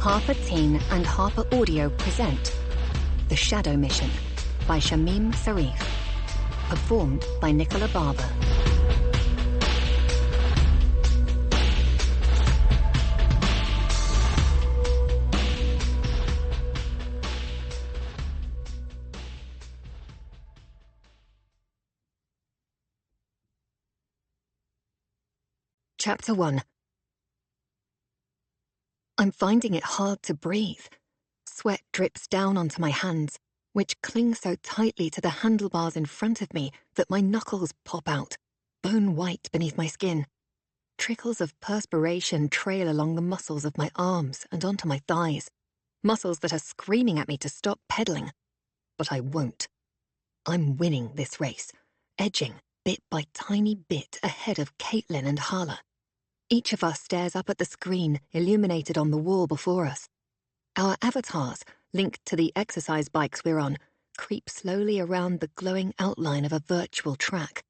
Harper Teen and Harper Audio present The Shadow Mission by Samim Sarif, performed by Nicola Barber. Chapter 1. I'm finding it hard to breathe. Sweat drips down onto my hands, which cling so tightly to the handlebars in front of me that my knuckles pop out, bone white beneath my skin. Trickles of perspiration trail along the muscles of my arms and onto my thighs, muscles that are screaming at me to stop pedaling. But I won't. I'm winning this race, edging bit by tiny bit ahead of Caitlin and Hala. Each of us stares up at the screen illuminated on the wall before us. Our avatars, linked to the exercise bikes we're on, creep slowly around the glowing outline of a virtual track.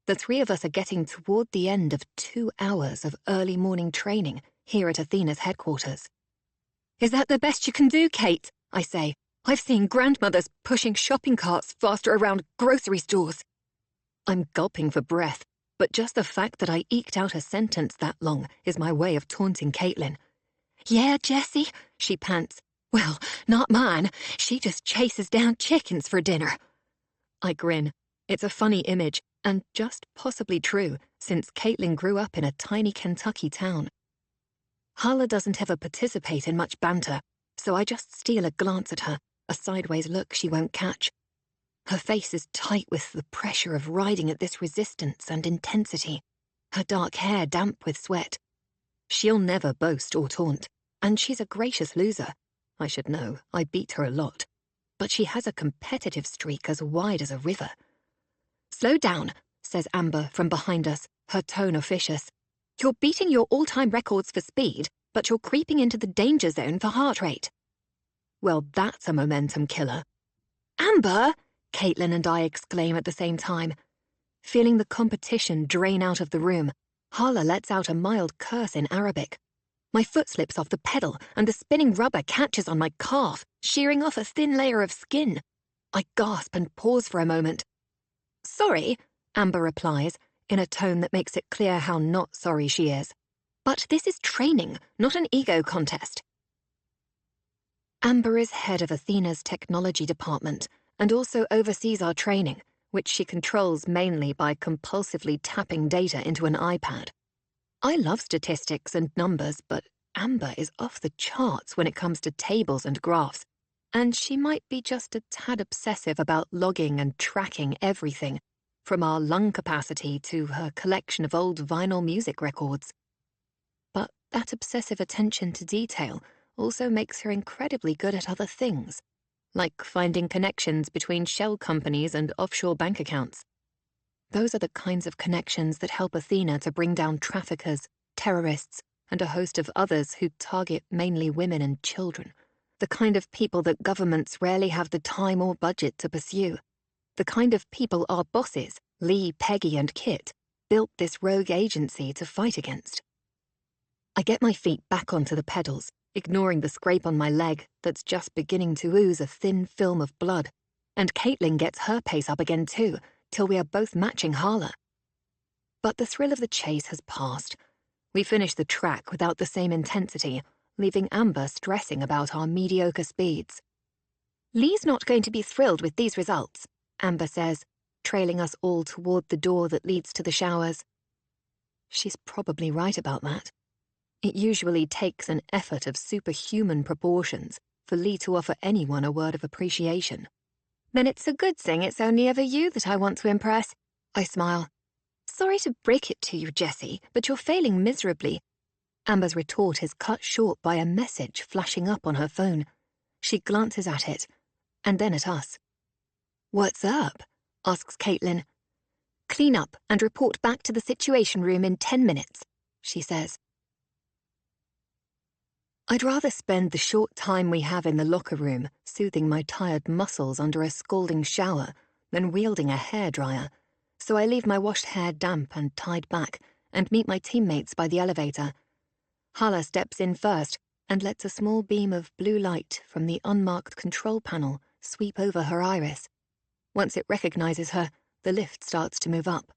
The three of us are getting toward the end of 2 hours of early morning training here at Athena's headquarters. "Is that the best you can do, Kate?" I say. "I've seen grandmothers pushing shopping carts faster around grocery stores." I'm gulping for breath, but just the fact that I eked out a sentence that long is my way of taunting Caitlin. "Yeah, Jessie," she pants. "Well, not mine. She just chases down chickens for dinner." I grin. It's a funny image, and just possibly true, since Caitlin grew up in a tiny Kentucky town. Hala doesn't ever participate in much banter, so I just steal a glance at her, a sideways look she won't catch. Her face is tight with the pressure of riding at this resistance and intensity, her dark hair damp with sweat. She'll never boast or taunt, and she's a gracious loser. I should know, I beat her a lot. But she has a competitive streak as wide as a river. "Slow down," says Amber from behind us, her tone officious. "You're beating your all-time records for speed, but you're creeping into the danger zone for heart rate." Well, that's a momentum killer. "Amber!" Caitlin and I exclaim at the same time. Feeling the competition drain out of the room, Hala lets out a mild curse in Arabic. My foot slips off the pedal, and the spinning rubber catches on my calf, shearing off a thin layer of skin. I gasp and pause for a moment. "Sorry," Amber replies, in a tone that makes it clear how not sorry she is. "But this is training, not an ego contest." Amber is head of Athena's technology department, and also oversees our training, which she controls mainly by compulsively tapping data into an iPad. I love statistics and numbers, but Amber is off the charts when it comes to tables and graphs, and she might be just a tad obsessive about logging and tracking everything, from our lung capacity to her collection of old vinyl music records. But that obsessive attention to detail also makes her incredibly good at other things, like finding connections between shell companies and offshore bank accounts. Those are the kinds of connections that help Athena to bring down traffickers, terrorists, and a host of others who target mainly women and children. The kind of people that governments rarely have the time or budget to pursue. The kind of people our bosses, Lee, Peggy, and Kit, built this rogue agency to fight against. I get my feet back onto the pedals, ignoring the scrape on my leg that's just beginning to ooze a thin film of blood, and Caitlin gets her pace up again too, till we are both matching Hala. But the thrill of the chase has passed. We finish the track without the same intensity, leaving Amber stressing about our mediocre speeds. "Lee's not going to be thrilled with these results," Amber says, trailing us all toward the door that leads to the showers. She's probably right about that. It usually takes an effort of superhuman proportions for Lee to offer anyone a word of appreciation. "Then it's a good thing it's only ever you that I want to impress," I smile. "Sorry to break it to you, Jessie, but you're failing miserably." Amber's retort is cut short by a message flashing up on her phone. She glances at it, and then at us. "What's up?" asks Caitlin. "Clean up and report back to the Situation Room in 10 minutes, she says. I'd rather spend the short time we have in the locker room soothing my tired muscles under a scalding shower than wielding a hairdryer, so I leave my washed hair damp and tied back and meet my teammates by the elevator. Hala steps in first, and lets a small beam of blue light from the unmarked control panel sweep over her iris. Once it recognizes her, the lift starts to move up.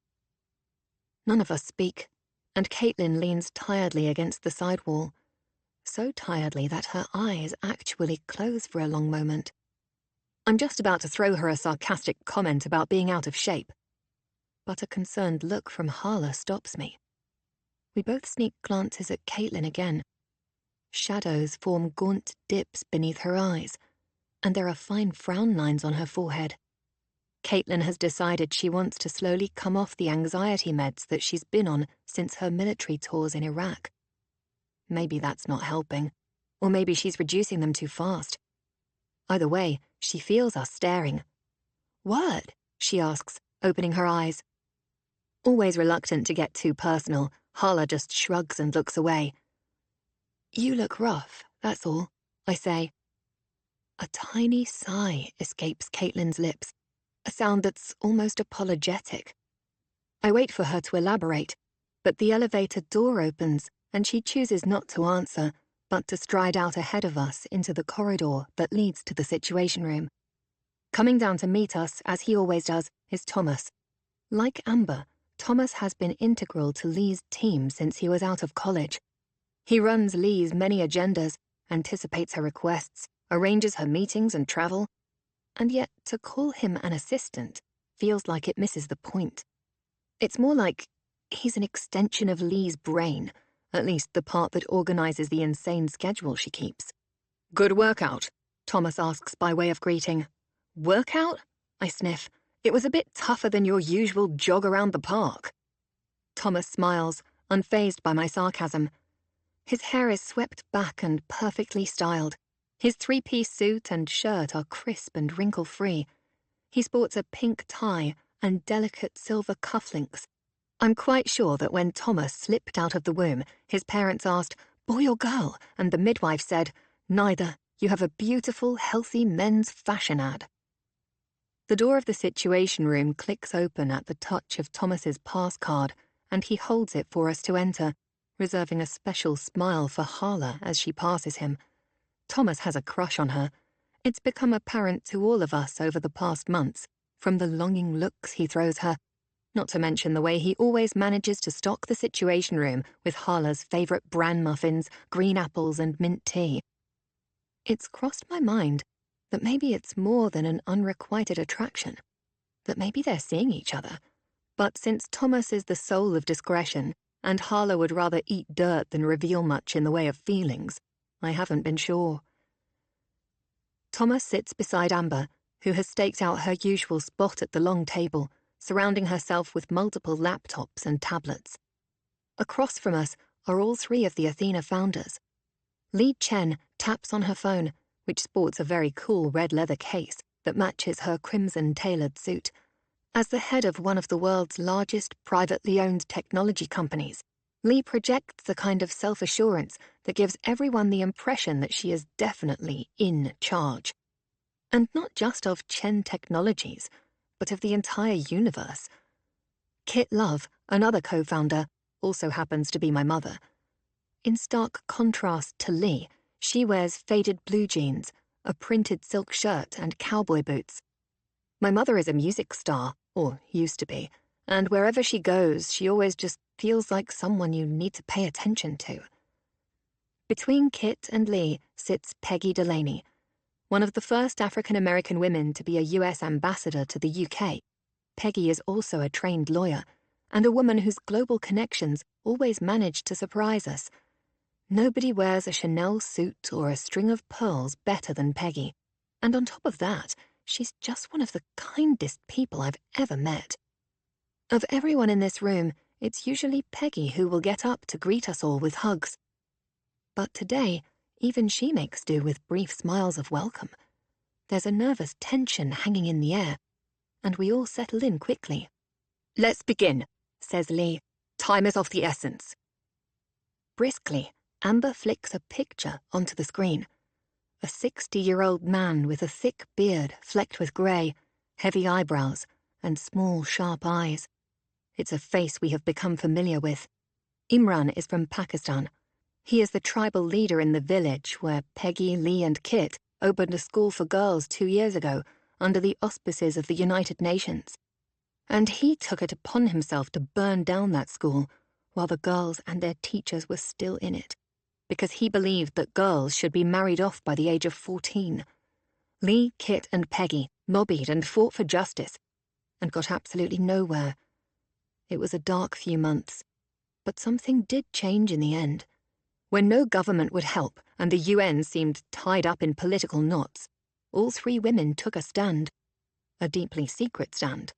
None of us speak, and Caitlin leans tiredly against the side wall, so tiredly that her eyes actually close for a long moment. I'm just about to throw her a sarcastic comment about being out of shape, but a concerned look from Harla stops me. We both sneak glances at Caitlin again. Shadows form gaunt dips beneath her eyes, and there are fine frown lines on her forehead. Caitlin has decided she wants to slowly come off the anxiety meds that she's been on since her military tours in Iraq. Maybe that's not helping, or maybe she's reducing them too fast. Either way, she feels us staring. "What?" she asks, opening her eyes. Always reluctant to get too personal, Harla just shrugs and looks away. "You look rough, that's all," I say. A tiny sigh escapes Caitlin's lips, a sound that's almost apologetic. I wait for her to elaborate, but the elevator door opens and she chooses not to answer, but to stride out ahead of us into the corridor that leads to the Situation Room. Coming down to meet us, as he always does, is Thomas. Like Amber, Thomas has been integral to Lee's team since he was out of college. He runs Lee's many agendas, anticipates her requests, arranges her meetings and travel, and yet to call him an assistant feels like it misses the point. It's more like he's an extension of Lee's brain, at least the part that organizes the insane schedule she keeps. "Good workout?" Thomas asks by way of greeting. "Workout?" I sniff. "It was a bit tougher than your usual jog around the park." Thomas smiles, unfazed by my sarcasm. His hair is swept back and perfectly styled. His three-piece suit and shirt are crisp and wrinkle-free. He sports a pink tie and delicate silver cufflinks. I'm quite sure that when Thomas slipped out of the womb, his parents asked, "Boy or girl?" and the midwife said, "Neither. You have a beautiful, healthy men's fashion ad." The door of the Situation Room clicks open at the touch of Thomas's pass card, and he holds it for us to enter, reserving a special smile for Harla as she passes him. Thomas has a crush on her. It's become apparent to all of us over the past months, from the longing looks he throws her, not to mention the way he always manages to stock the Situation Room with Harla's favorite bran muffins, green apples, and mint tea. It's crossed my mind that maybe it's more than an unrequited attraction, that maybe they're seeing each other. But since Thomas is the soul of discretion, and Harla would rather eat dirt than reveal much in the way of feelings, I haven't been sure. Thomas sits beside Amber, who has staked out her usual spot at the long table, surrounding herself with multiple laptops and tablets. Across from us are all three of the Athena founders. Li Chen taps on her phone, which sports a very cool red leather case that matches her crimson-tailored suit. As the head of one of the world's largest privately owned technology companies, Li projects the kind of self-assurance that gives everyone the impression that she is definitely in charge. And not just of Chen Technologies, but of the entire universe. Kit Love, another co-founder, also happens to be my mother. In stark contrast to Li, she wears faded blue jeans, a printed silk shirt, and cowboy boots. My mother is a music star, or used to be, and wherever she goes, she always just feels like someone you need to pay attention to. Between Kit and Li sits Peggy Delaney, one of the first African-American women to be a US ambassador to the UK. Peggy is also a trained lawyer, and a woman whose global connections always manage to surprise us. Nobody wears a Chanel suit or a string of pearls better than Peggy, and on top of that, she's just one of the kindest people I've ever met. Of everyone in this room, it's usually Peggy who will get up to greet us all with hugs. But today, even she makes do with brief smiles of welcome. There's a nervous tension hanging in the air, and we all settle in quickly. "Let's begin," says Li. "Time is of the essence." Briskly, Amber flicks a picture onto the screen. A 60-year-old man with a thick beard flecked with grey, heavy eyebrows, and small, sharp eyes. It's a face we have become familiar with. Imran is from Pakistan. He is the tribal leader in the village where Peggy, Lee, and Kit opened a school for girls 2 years ago under the auspices of the United Nations. And he took it upon himself to burn down that school while the girls and their teachers were still in it, because he believed that girls should be married off by the age of 14. Lee, Kit, and Peggy lobbied and fought for justice, and got absolutely nowhere. It was a dark few months, but something did change in the end. When no government would help and the UN seemed tied up in political knots, all 3 women took a stand, a deeply secret stand,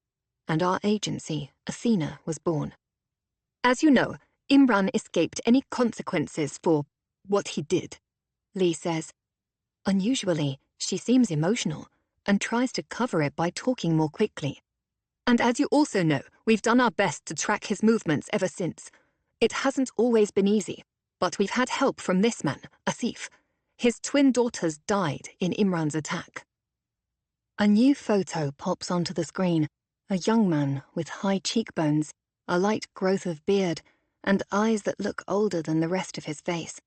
and our agency, Athena, was born. As you know, Imran escaped any consequences for what he did, Lee says. Unusually, she seems emotional and tries to cover it by talking more quickly. And as you also know, we've done our best to track his movements ever since. It hasn't always been easy, but we've had help from this man, Asif. His twin daughters died in Imran's attack. A new photo pops onto the screen. A young man with high cheekbones, a light growth of beard, and eyes that look older than the rest of his face.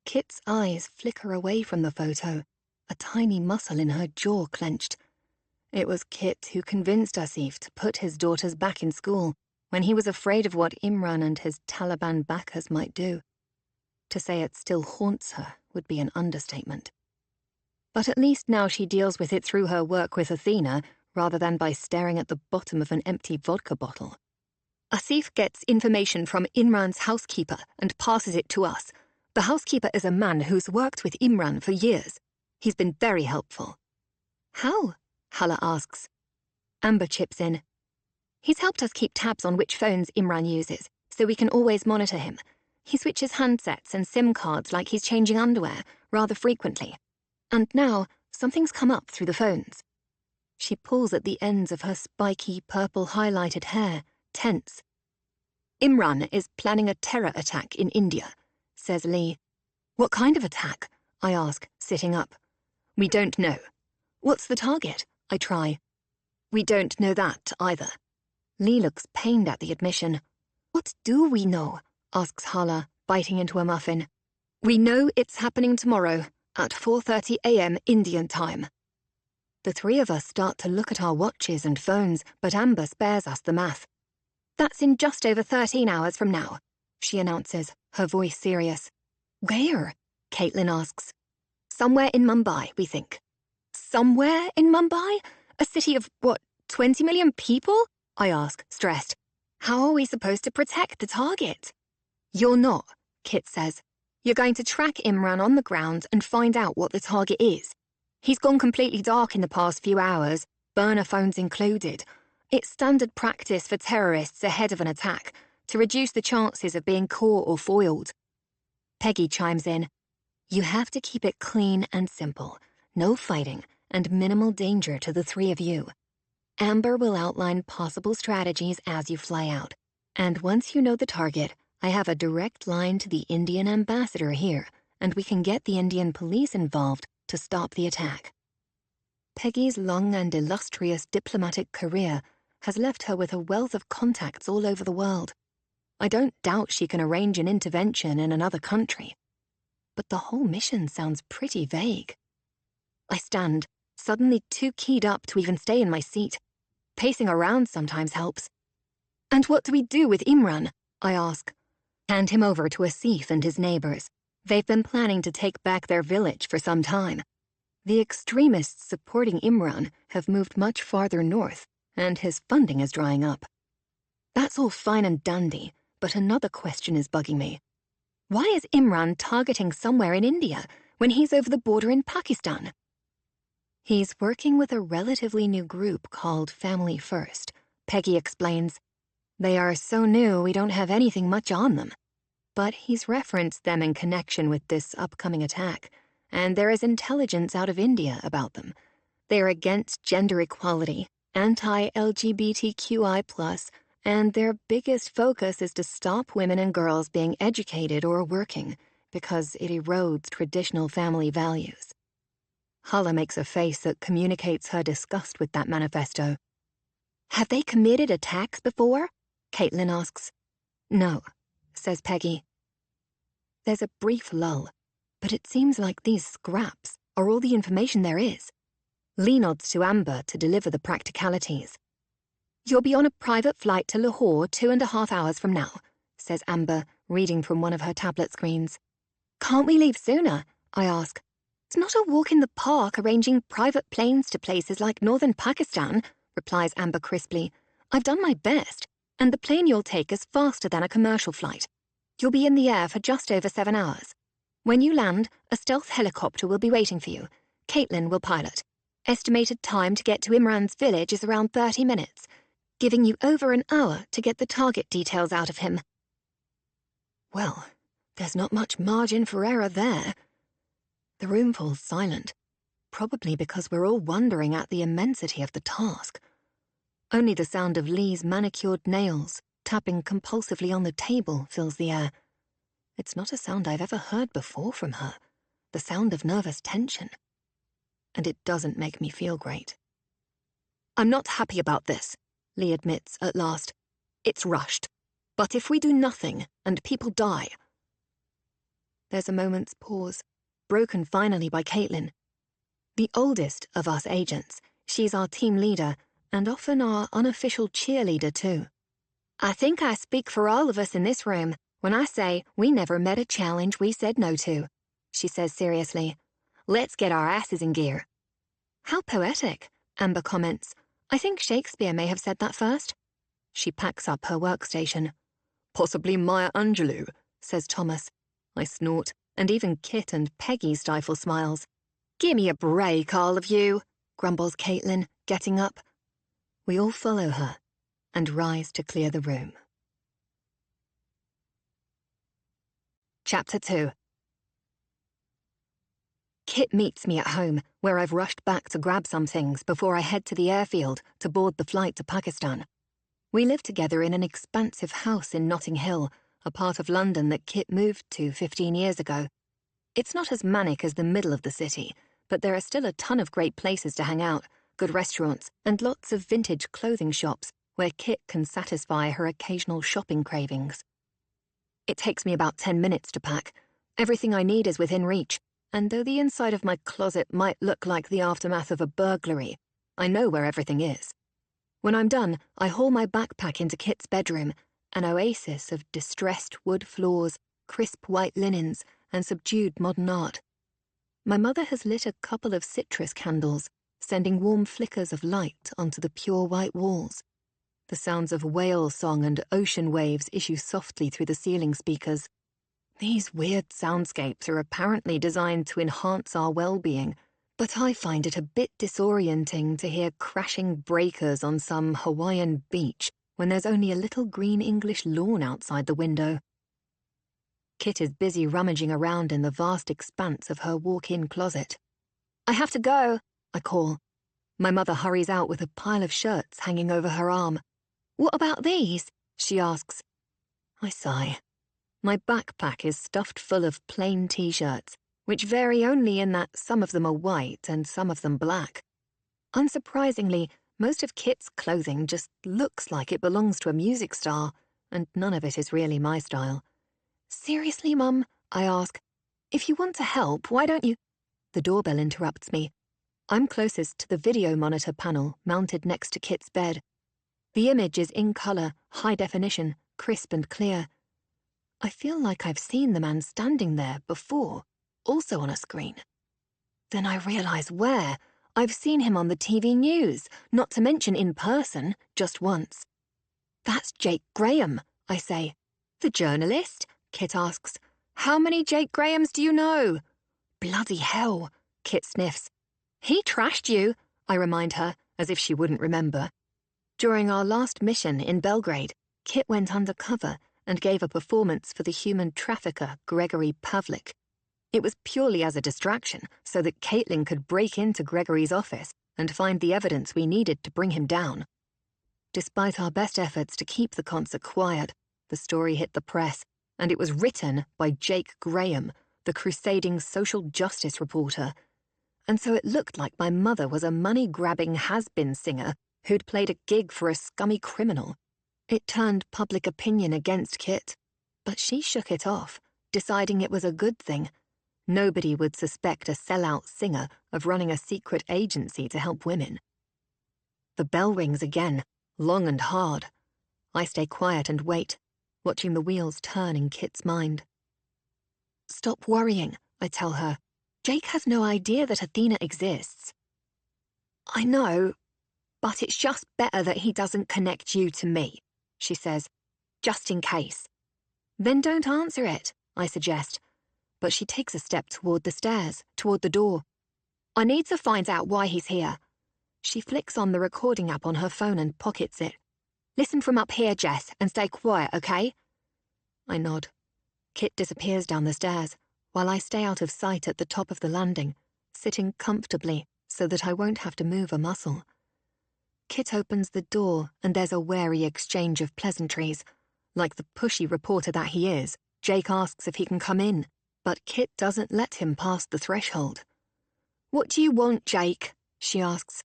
Kit's eyes flicker away from the photo, a tiny muscle in her jaw clenched. It was Kit who convinced Asif to put his daughters back in school when he was afraid of what Imran and his Taliban backers might do. To say it still haunts her would be an understatement. But at least now she deals with it through her work with Athena rather than by staring at the bottom of an empty vodka bottle. Asif gets information from Imran's housekeeper and passes it to us. The housekeeper is a man who's worked with Imran for years. He's been very helpful. How? Hala asks. Amber chips in. He's helped us keep tabs on which phones Imran uses, so we can always monitor him. He switches handsets and SIM cards like he's changing underwear, rather frequently. And now, something's come up through the phones. She pulls at the ends of her spiky purple highlighted hair, tense. Imran is planning a terror attack in India, says Lee. What kind of attack? I ask, sitting up. We don't know. What's the target? I try. We don't know that either. Lee looks pained at the admission. What do we know? Asks Hala, biting into a muffin. We know it's happening tomorrow at 4:30 a.m. Indian time. The 3 of us start to look at our watches and phones, but Amber spares us the math. That's in just over 13 hours from now, she announces, her voice serious. Where? Caitlin asks. Somewhere in Mumbai, we think. Somewhere in Mumbai? A city of, 20 million people? I ask, stressed. How are we supposed to protect the target? You're not, Kit says. You're going to track Imran on the ground and find out what the target is. He's gone completely dark in the past few hours, burner phones included. It's standard practice for terrorists ahead of an attack, to reduce the chances of being caught or foiled. Peggy chimes in. You have to keep it clean and simple. No fighting, and minimal danger to the 3 of you. Amber will outline possible strategies as you fly out. And once you know the target, I have a direct line to the Indian ambassador here, and we can get the Indian police involved to stop the attack. Peggy's long and illustrious diplomatic career has left her with a wealth of contacts all over the world. I don't doubt she can arrange an intervention in another country. But the whole mission sounds pretty vague. I stand, suddenly too keyed up to even stay in my seat. Pacing around sometimes helps. And what do we do with Imran? I ask. Hand him over to Asif and his neighbors. They've been planning to take back their village for some time. The extremists supporting Imran have moved much farther north, and his funding is drying up. That's all fine and dandy, but another question is bugging me. Why is Imran targeting somewhere in India when he's over the border in Pakistan? He's working with a relatively new group called Family First, Peggy explains. They are so new we don't have anything much on them. But he's referenced them in connection with this upcoming attack, and there is intelligence out of India about them. They're against gender equality, anti-LGBTQI+, and their biggest focus is to stop women and girls being educated or working, because it erodes traditional family values. Hala makes a face that communicates her disgust with that manifesto. Have they committed attacks before? Caitlin asks. No, says Peggy. There's a brief lull, but it seems like these scraps are all the information there is. Lee nods to Amber to deliver the practicalities. "You'll be on a private flight to Lahore 2.5 hours from now," says Amber, reading from one of her tablet screens. "Can't we leave sooner?" I ask. "It's not a walk in the park arranging private planes to places like northern Pakistan," replies Amber crisply. "I've done my best, and the plane you'll take is faster than a commercial flight. You'll be in the air for just over 7 hours. When you land, a stealth helicopter will be waiting for you. Caitlin will pilot. Estimated time to get to Imran's village is around 30 minutes, giving you over an hour to get the target details out of him." Well, there's not much margin for error there. The room falls silent, probably because we're all wondering at the immensity of the task. Only the sound of Lee's manicured nails tapping compulsively on the table fills the air. It's not a sound I've ever heard before from her, the sound of nervous tension. And it doesn't make me feel great. "I'm not happy about this," Lee admits at last. "It's rushed. But if we do nothing and people die..." There's a moment's pause, broken finally by Caitlin. The oldest of us agents, she's our team leader and often our unofficial cheerleader too. "I think I speak for all of us in this room when I say we never met a challenge we said no to," she says seriously. "Let's get our asses in gear." "How poetic," Amber comments. "I think Shakespeare may have said that first." She packs up her workstation. "Possibly Maya Angelou," says Thomas. I snort, and even Kit and Peggy stifle smiles. "Gimme a break, all of you," grumbles Caitlin, getting up. We all follow her and rise to clear the room. Chapter 2. Kit meets me at home, where I've rushed back to grab some things before I head to the airfield to board the flight to Pakistan. We live together in an expansive house in Notting Hill, a part of London that Kit moved to 15 years ago. It's not as manic as the middle of the city, but there are still a ton of great places to hang out, good restaurants, and lots of vintage clothing shops where Kit can satisfy her occasional shopping cravings. It takes me about 10 minutes to pack. Everything I need is within reach, and though the inside of my closet might look like the aftermath of a burglary, I know where everything is. When I'm done, I haul my backpack into Kit's bedroom, an oasis of distressed wood floors, crisp white linens, and subdued modern art. My mother has lit a couple of citrus candles, sending warm flickers of light onto the pure white walls. The sounds of whale song and ocean waves issue softly through the ceiling speakers. These weird soundscapes are apparently designed to enhance our well-being, but I find it a bit disorienting to hear crashing breakers on some Hawaiian beach when there's only a little green English lawn outside the window. Kit is busy rummaging around in the vast expanse of her walk-in closet. "I have to go," I call. My mother hurries out with a pile of shirts hanging over her arm. "What about these?" she asks. I sigh. My backpack is stuffed full of plain t-shirts, which vary only in that some of them are white and some of them black. Unsurprisingly, most of Kit's clothing just looks like it belongs to a music star, and none of it is really my style. "Seriously, Mum?" I ask. "If you want to help, why don't you—" The doorbell interrupts me. I'm closest to the video monitor panel mounted next to Kit's bed. The image is in color, high definition, crisp and clear. I feel like I've seen the man standing there before, also on a screen. Then I realize where. I've seen him on the TV news, not to mention in person, just once. "That's Jake Graham," I say. "The journalist?" Kit asks. "How many Jake Grahams do you know?" "Bloody hell," Kit sniffs. "He trashed you," I remind her, as if she wouldn't remember. During our last mission in Belgrade, Kit went undercover and gave a performance for the human trafficker Gregory Pavlik. It was purely as a distraction, so that Caitlin could break into Gregory's office and find the evidence we needed to bring him down. Despite our best efforts to keep the concert quiet, the story hit the press, and it was written by Jake Graham, the crusading social justice reporter. And so it looked like my mother was a money-grabbing has-been singer who'd played a gig for a scummy criminal. It turned public opinion against Kit, but she shook it off, deciding it was a good thing. Nobody would suspect a sellout singer of running a secret agency to help women. The bell rings again, long and hard. I stay quiet and wait, watching the wheels turn in Kit's mind. Stop worrying, I tell her. Jake has no idea that Athena exists. I know, but it's just better that he doesn't connect you to me, she says, just in case. Then don't answer it, I suggest, but she takes a step toward the stairs, toward the door. I need to find out why he's here. She flicks on the recording app on her phone and pockets it. Listen from up here, Jess, and stay quiet, okay? I nod. Kit disappears down the stairs, while I stay out of sight at the top of the landing, sitting comfortably so that I won't have to move a muscle. Kit opens the door and there's a wary exchange of pleasantries. Like the pushy reporter that he is, Jake asks if he can come in, but Kit doesn't let him pass the threshold. What do you want, Jake? She asks.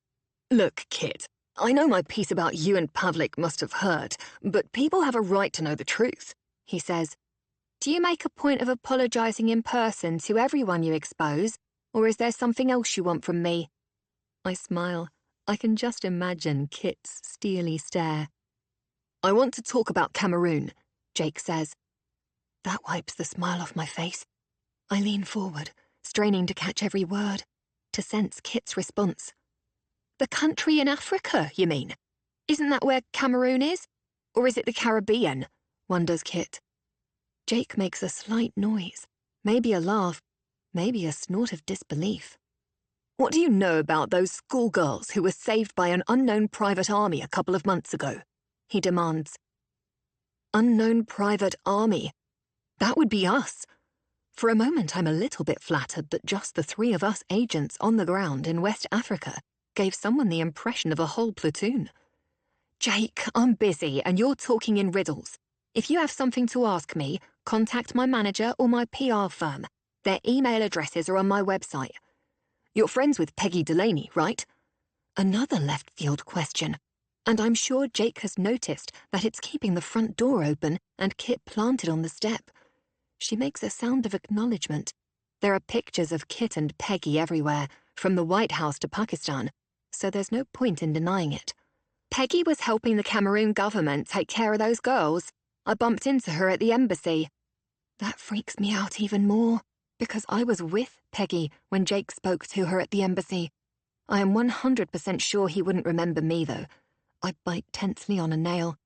Look, Kit, I know my piece about you and Pavlik must have hurt, but people have a right to know the truth, he says. Do you make a point of apologizing in person to everyone you expose, or is there something else you want from me? I smile. I can just imagine Kit's steely stare. I want to talk about Cameroon, Jake says. That wipes the smile off my face. I lean forward, straining to catch every word, to sense Kit's response. The country in Africa, you mean? Isn't that where Cameroon is? Or is it the Caribbean? Wonders Kit. Jake makes a slight noise, maybe a laugh, maybe a snort of disbelief. What do you know about those schoolgirls who were saved by an unknown private army a couple of months ago? He demands. Unknown private army? That would be us. For a moment I'm a little bit flattered that just the three of us agents on the ground in West Africa gave someone the impression of a whole platoon. Jake, I'm busy and you're talking in riddles. If you have something to ask me, contact my manager or my PR firm. Their email addresses are on my website. You're friends with Peggy Delaney, right? Another left-field question. And I'm sure Jake has noticed that it's keeping the front door open and Kit planted on the step. She makes a sound of acknowledgement. There are pictures of Kit and Peggy everywhere, from the White House to Pakistan, so there's no point in denying it. Peggy was helping the Cameroon government take care of those girls. I bumped into her at the embassy. That freaks me out even more, because I was with Peggy when Jake spoke to her at the embassy. I am 100% sure he wouldn't remember me, though. I bite tensely on a nail.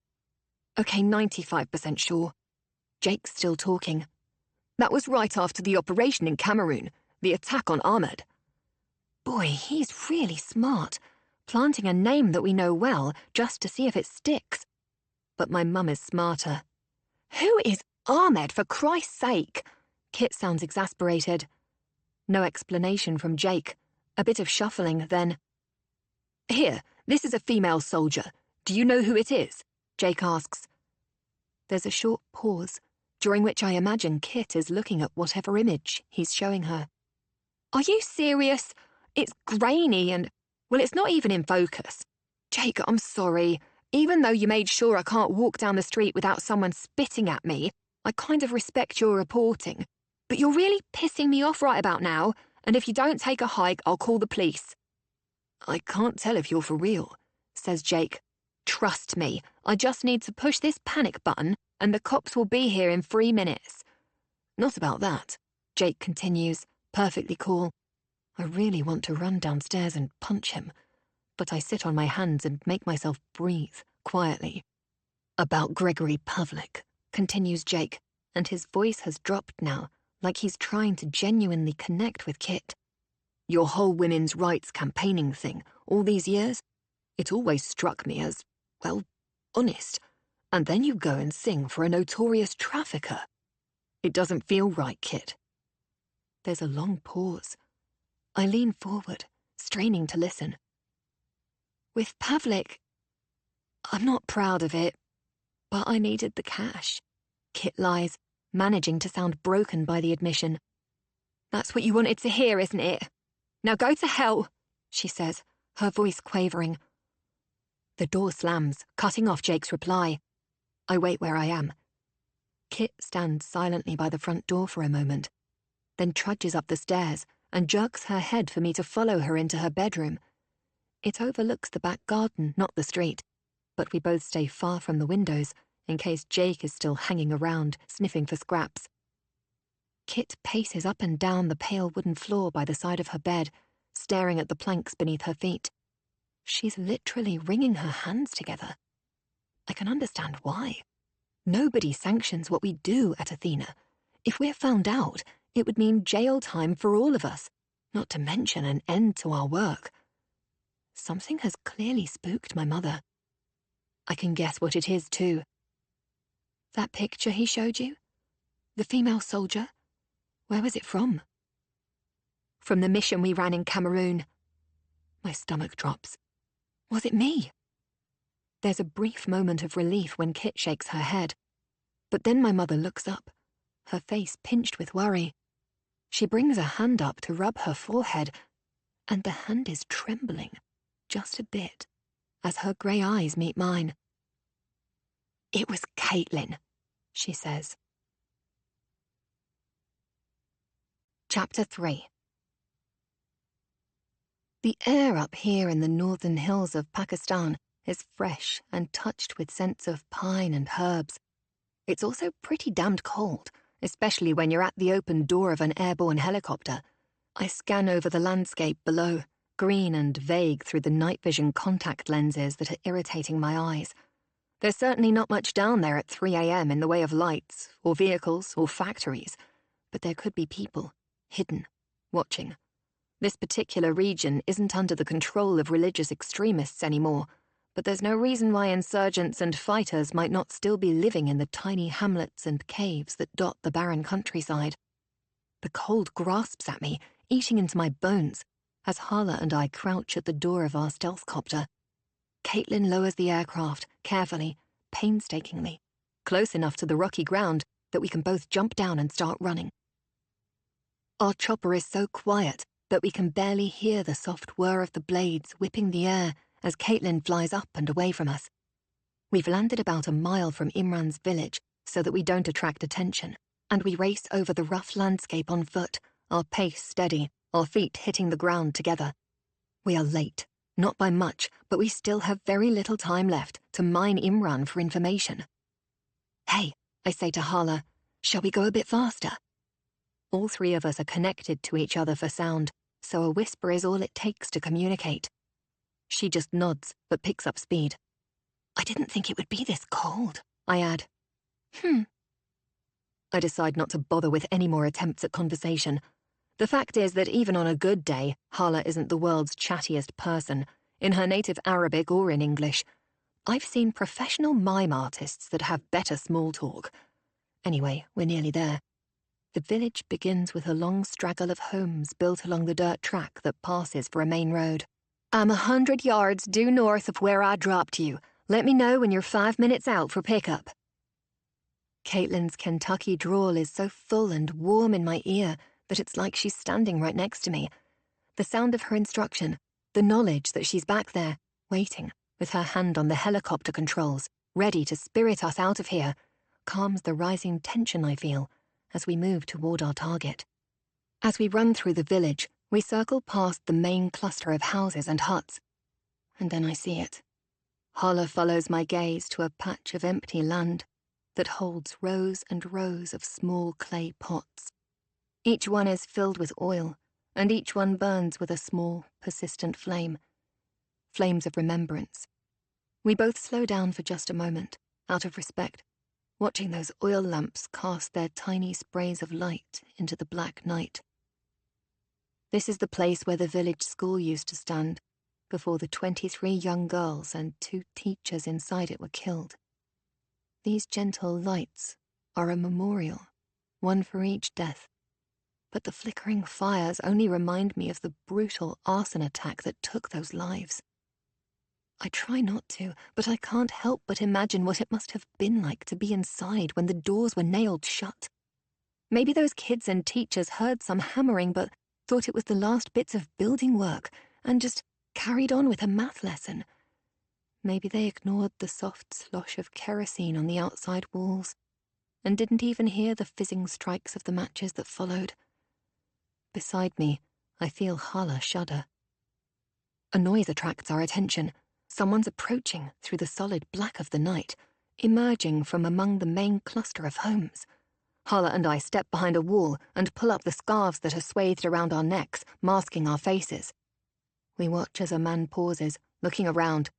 Okay, 95% sure. Jake's still talking. That was right after the operation in Cameroon, the attack on Ahmed. Boy, he's really smart, planting a name that we know well just to see if it sticks. But my mum is smarter. Who is Ahmed, for Christ's sake? Kit sounds exasperated. No explanation from Jake. A bit of shuffling, then. Here, this is a female soldier. Do you know who it is? Jake asks. There's a short pause, during which I imagine Kit is looking at whatever image he's showing her. Are you serious? It's grainy and, well, it's not even in focus. Jake, I'm sorry. Even though you made sure I can't walk down the street without someone spitting at me, I kind of respect your reporting. But you're really pissing me off right about now, and if you don't take a hike, I'll call the police. I can't tell if you're for real, says Jake. Trust me, I just need to push this panic button, and the cops will be here in 3 minutes. Not about that, Jake continues, perfectly cool. I really want to run downstairs and punch him, but I sit on my hands and make myself breathe quietly. About Gregory Pavlik, continues Jake, and his voice has dropped now, like he's trying to genuinely connect with Kit. Your whole women's rights campaigning thing, all these years, it always struck me as, well, honest. And then you go and sing for a notorious trafficker. It doesn't feel right, Kit. There's a long pause. I lean forward, straining to listen. With Pavlik, I'm not proud of it, but I needed the cash. Kit lies, managing to sound broken by the admission. That's what you wanted to hear, isn't it? Now go to hell, she says, her voice quavering. The door slams, cutting off Jake's reply. I wait where I am. Kit stands silently by the front door for a moment, then trudges up the stairs and jerks her head for me to follow her into her bedroom. It overlooks the back garden, not the street, but we both stay far from the windows in case Jake is still hanging around, sniffing for scraps. Kit paces up and down the pale wooden floor by the side of her bed, staring at the planks beneath her feet. She's literally wringing her hands together. I can understand why. Nobody sanctions what we do at Athena. If we're found out, it would mean jail time for all of us, not to mention an end to our work. Something has clearly spooked my mother. I can guess what it is, too. That picture he showed you? The female soldier? Where was it from? From the mission we ran in Cameroon. My stomach drops. Was it me? There's a brief moment of relief when Kit shakes her head, but then my mother looks up, her face pinched with worry. She brings a hand up to rub her forehead, and the hand is trembling, just a bit, as her grey eyes meet mine. It was Caitlin, she says. Chapter 3. The air up here in the northern hills of Pakistan is fresh and touched with scents of pine and herbs. It's also pretty damned cold, especially when you're at the open door of an airborne helicopter. I scan over the landscape below, green and vague through the night vision contact lenses that are irritating my eyes. There's certainly not much down there at 3 a.m. in the way of lights, or vehicles, or factories, but there could be people, hidden, watching. This particular region isn't under the control of religious extremists anymore, but there's no reason why insurgents and fighters might not still be living in the tiny hamlets and caves that dot the barren countryside. The cold grasps at me, eating into my bones, as Hala and I crouch at the door of our stealth copter. Caitlin lowers the aircraft, carefully, painstakingly, close enough to the rocky ground that we can both jump down and start running. Our chopper is so quiet that we can barely hear the soft whir of the blades whipping the air as Caitlin flies up and away from us. We've landed about a mile from Imran's village so that we don't attract attention, and we race over the rough landscape on foot, our pace steady, our feet hitting the ground together. We are late, not by much, but we still have very little time left to mine Imran for information. Hey, I say to Hala, shall we go a bit faster? All three of us are connected to each other for sound, so a whisper is all it takes to communicate. She just nods, but picks up speed. I didn't think it would be this cold, I add. I decide not to bother with any more attempts at conversation. The fact is that even on a good day, Hala isn't the world's chattiest person, in her native Arabic or in English. I've seen professional mime artists that have better small talk. Anyway, we're nearly there. The village begins with a long straggle of homes built along the dirt track that passes for a main road. I'm 100 yards due north of where I dropped you. Let me know when you're 5 minutes out for pickup. Caitlin's Kentucky drawl is so full and warm in my ear that it's like she's standing right next to me. The sound of her instruction, the knowledge that she's back there, waiting, with her hand on the helicopter controls, ready to spirit us out of here, calms the rising tension I feel as we move toward our target. As we run through the village, we circle past the main cluster of houses and huts. And then I see it. Hala follows my gaze to a patch of empty land that holds rows and rows of small clay pots. Each one is filled with oil, and each one burns with a small, persistent flame. Flames of remembrance. We both slow down for just a moment, out of respect, watching those oil lamps cast their tiny sprays of light into the black night. This is the place where the village school used to stand, before the 23 young girls and 2 teachers inside it were killed. These gentle lights are a memorial, one for each death, but the flickering fires only remind me of the brutal arson attack that took those lives. I try not to, but I can't help but imagine what it must have been like to be inside when the doors were nailed shut. Maybe those kids and teachers heard some hammering but thought it was the last bits of building work and just carried on with a math lesson. Maybe they ignored the soft slosh of kerosene on the outside walls and didn't even hear the fizzing strikes of the matches that followed. Beside me, I feel Hala shudder. A noise attracts our attention. Someone's approaching through the solid black of the night, emerging from among the main cluster of homes. Hala and I step behind a wall and pull up the scarves that are swathed around our necks, masking our faces. We watch as a man pauses, looking around.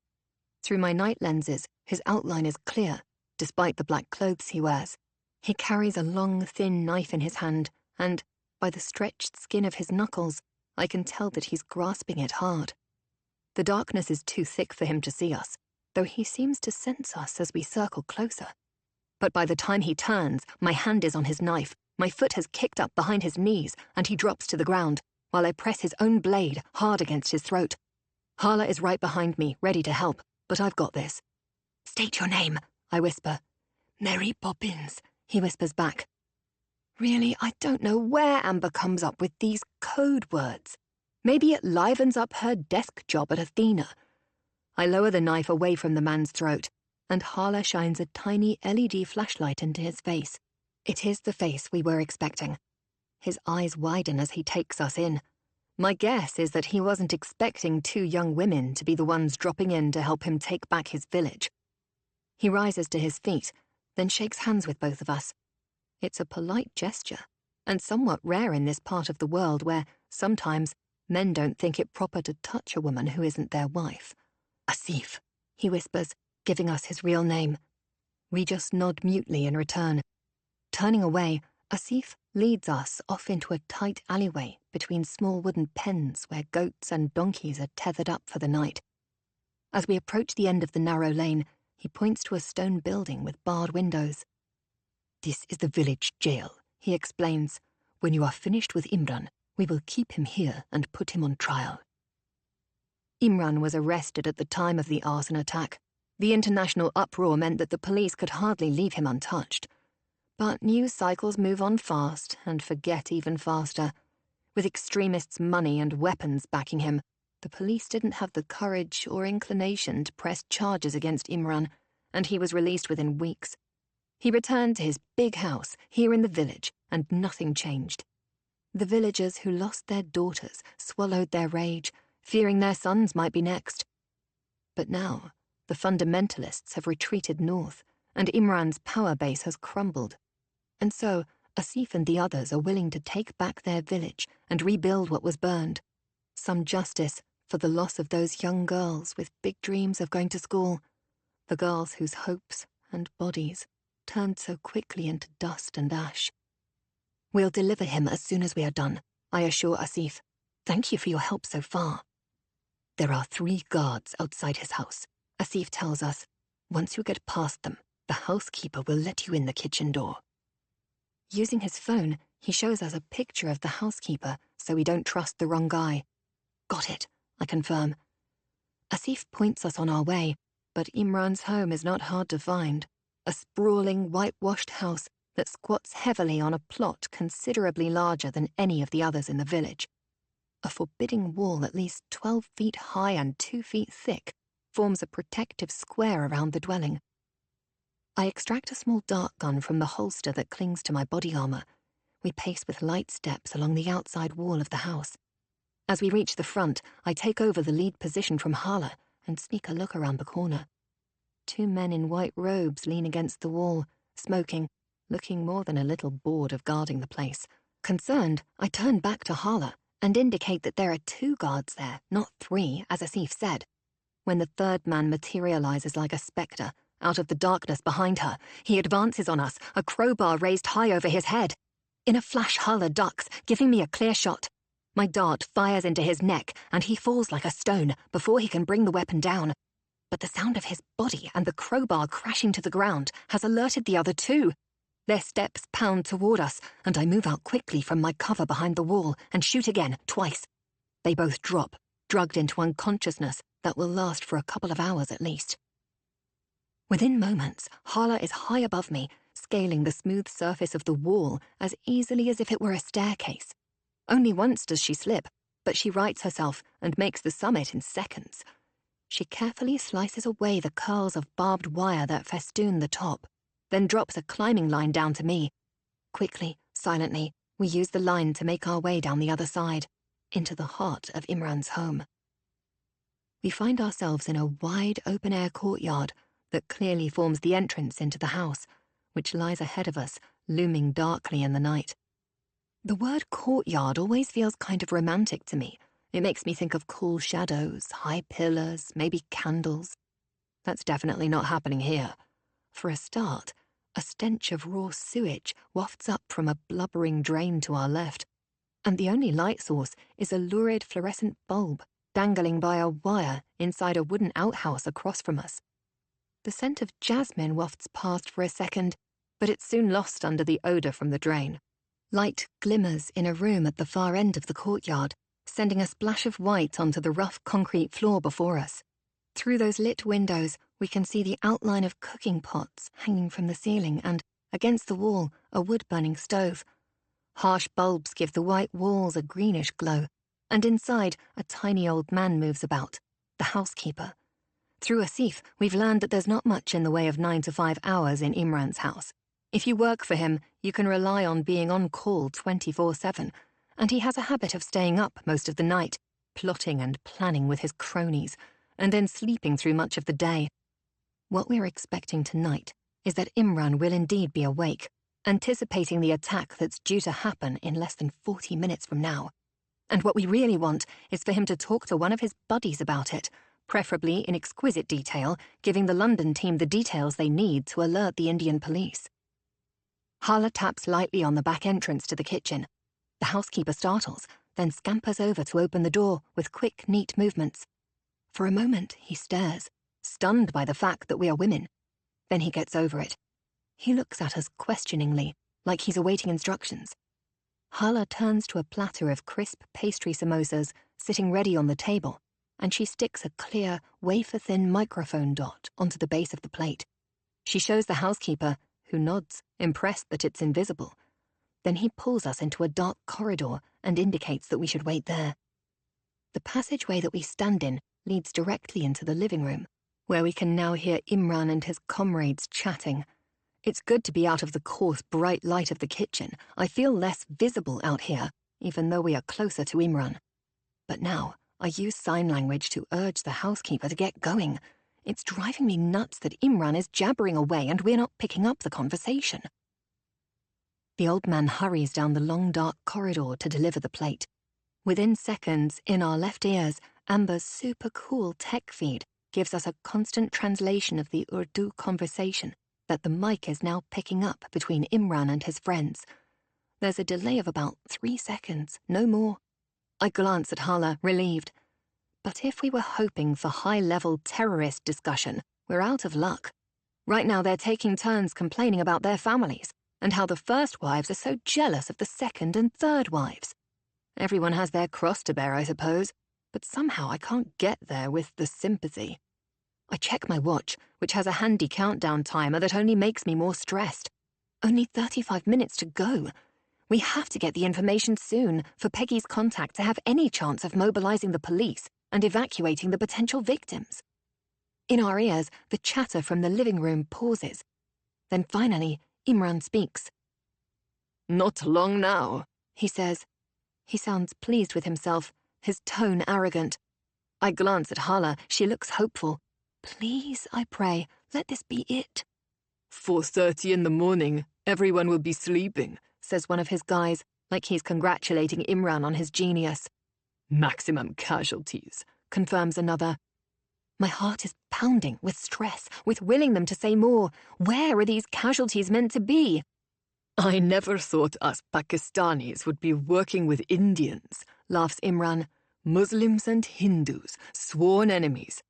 Through my night lenses, his outline is clear, despite the black clothes he wears. He carries a long, thin knife in his hand, and, by the stretched skin of his knuckles, I can tell that he's grasping it hard. The darkness is too thick for him to see us, though he seems to sense us as we circle closer. But by the time he turns, my hand is on his knife, my foot has kicked up behind his knees, and he drops to the ground, while I press his own blade hard against his throat. Hala is right behind me, ready to help, but I've got this. "State your name," I whisper. "Mary Poppins," he whispers back. Really, I don't know where Amber comes up with these code words. Maybe it livens up her desk job at Athena. I lower the knife away from the man's throat, and Hala shines a tiny LED flashlight into his face. It is the face we were expecting. His eyes widen as he takes us in. My guess is that he wasn't expecting two young women to be the ones dropping in to help him take back his village. He rises to his feet, then shakes hands with both of us. It's a polite gesture, and somewhat rare in this part of the world where, sometimes, men don't think it proper to touch a woman who isn't their wife. "Asif," he whispers, giving us his real name. We just nod mutely in return. Turning away, Asif leads us off into a tight alleyway between small wooden pens where goats and donkeys are tethered up for the night. As we approach the end of the narrow lane, he points to a stone building with barred windows. "This is the village jail," he explains. "When you are finished with Imran, we will keep him here and put him on trial." Imran was arrested at the time of the arson attack. The international uproar meant that the police could hardly leave him untouched. But news cycles move on fast and forget even faster. With extremists' money and weapons backing him, the police didn't have the courage or inclination to press charges against Imran, and he was released within weeks. He returned to his big house here in the village, and nothing changed. The villagers who lost their daughters swallowed their rage, fearing their sons might be next. But now, the fundamentalists have retreated north, and Imran's power base has crumbled. And so, Asif and the others are willing to take back their village and rebuild what was burned. Some justice for the loss of those young girls with big dreams of going to school, the girls whose hopes and bodies turned so quickly into dust and ash. "We'll deliver him as soon as we are done," I assure Asif. "Thank you for your help so far." "There are 3 guards outside his house," Asif tells us. "Once you get past them, the housekeeper will let you in the kitchen door." Using his phone, he shows us a picture of the housekeeper so we don't trust the wrong guy. "Got it," I confirm. Asif points us on our way, but Imran's home is not hard to find. A sprawling, whitewashed house that squats heavily on a plot considerably larger than any of the others in the village. A forbidding wall at least 12 feet high and 2 feet thick forms a protective square around the dwelling. I extract a small dart gun from the holster that clings to my body armor. We pace with light steps along the outside wall of the house. As we reach the front, I take over the lead position from Hala and sneak a look around the corner. 2 men in white robes lean against the wall, smoking, looking more than a little bored of guarding the place. Concerned, I turn back to Hala and indicate that there are 2 guards there, not 3, as Asif said. When the 3rd man materializes like a spectre, out of the darkness behind her, he advances on us, a crowbar raised high over his head. In a flash, Hala ducks, giving me a clear shot. My dart fires into his neck, and he falls like a stone before he can bring the weapon down. But the sound of his body and the crowbar crashing to the ground has alerted the other 2. Their steps pound toward us, and I move out quickly from my cover behind the wall and shoot again, twice. They both drop, drugged into unconsciousness that will last for a couple of hours at least. Within moments, Hala is high above me, scaling the smooth surface of the wall as easily as if it were a staircase. Only once does she slip, but she rights herself and makes the summit in seconds. She carefully slices away the curls of barbed wire that festoon the top. then drops a climbing line down to me. Quickly, silently, we use the line to make our way down the other side, into the heart of Imran's home. We find ourselves in a wide open-air courtyard that clearly forms the entrance into the house, which lies ahead of us, looming darkly in the night. The word courtyard always feels kind of romantic to me. It makes me think of cool shadows, high pillars, maybe candles. That's definitely not happening here. For a start, a stench of raw sewage wafts up from a blubbering drain to our left, and the only light source is a lurid fluorescent bulb dangling by a wire inside a wooden outhouse across from us. The scent of jasmine wafts past for a second, but it's soon lost under the odour from the drain. Light glimmers in a room at the far end of the courtyard, sending a splash of white onto the rough concrete floor before us. Through those lit windows, we can see the outline of cooking pots hanging from the ceiling and, against the wall, a wood-burning stove. Harsh bulbs give the white walls a greenish glow, and inside, a tiny old man moves about, the housekeeper. Through Asif, we've learned that there's not much in the way of 9 to 5 hours in Imran's house. If you work for him, you can rely on being on call 24/7, and he has a habit of staying up most of the night, plotting and planning with his cronies, and then sleeping through much of the day. What we're expecting tonight is that Imran will indeed be awake, anticipating the attack that's due to happen in less than 40 minutes from now. And what we really want is for him to talk to one of his buddies about it, preferably in exquisite detail, giving the London team the details they need to alert the Indian police. Hala taps lightly on the back entrance to the kitchen. The housekeeper startles, then scampers over to open the door with quick, neat movements. For a moment, he stares, stunned by the fact that we are women. Then he gets over it. He looks at us questioningly, like he's awaiting instructions. Hala turns to a platter of crisp pastry samosas sitting ready on the table, and she sticks a clear, wafer-thin microphone dot onto the base of the plate. She shows the housekeeper, who nods, impressed that it's invisible. Then he pulls us into a dark corridor and indicates that we should wait there. The passageway that we stand in leads directly into the living room, where we can now hear Imran and his comrades chatting. It's good to be out of the coarse, bright light of the kitchen. I feel less visible out here, even though we are closer to Imran. But now, I use sign language to urge the housekeeper to get going. It's driving me nuts that Imran is jabbering away and we're not picking up the conversation. The old man hurries down the long, dark corridor to deliver the plate. Within seconds, in our left ears, Amber's super cool tech feed gives us a constant translation of the Urdu conversation that the mic is now picking up between Imran and his friends. There's a delay of about 3 seconds, no more. I glance at Hala, relieved. But if we were hoping for high-level terrorist discussion, we're out of luck. Right now they're taking turns complaining about their families and how the first wives are so jealous of the second and third wives. Everyone has their cross to bear, I suppose, but somehow I can't get there with the sympathy. I check my watch, which has a handy countdown timer that only makes me more stressed. Only 35 minutes to go. We have to get the information soon for Peggy's contact to have any chance of mobilizing the police and evacuating the potential victims. In our ears, the chatter from the living room pauses. Then finally, Imran speaks. "Not long now," he says. He sounds pleased with himself, his tone arrogant. I glance at Hala. She looks hopeful. Please, I pray, let this be it. 4:30 in the morning. Everyone will be sleeping, says one of his guys, like he's congratulating Imran on his genius. Maximum casualties, confirms another. My heart is pounding with stress, with willing them to say more. Where are these casualties meant to be? I never thought us Pakistanis would be working with Indians, laughs Imran. Muslims and Hindus, sworn enemies.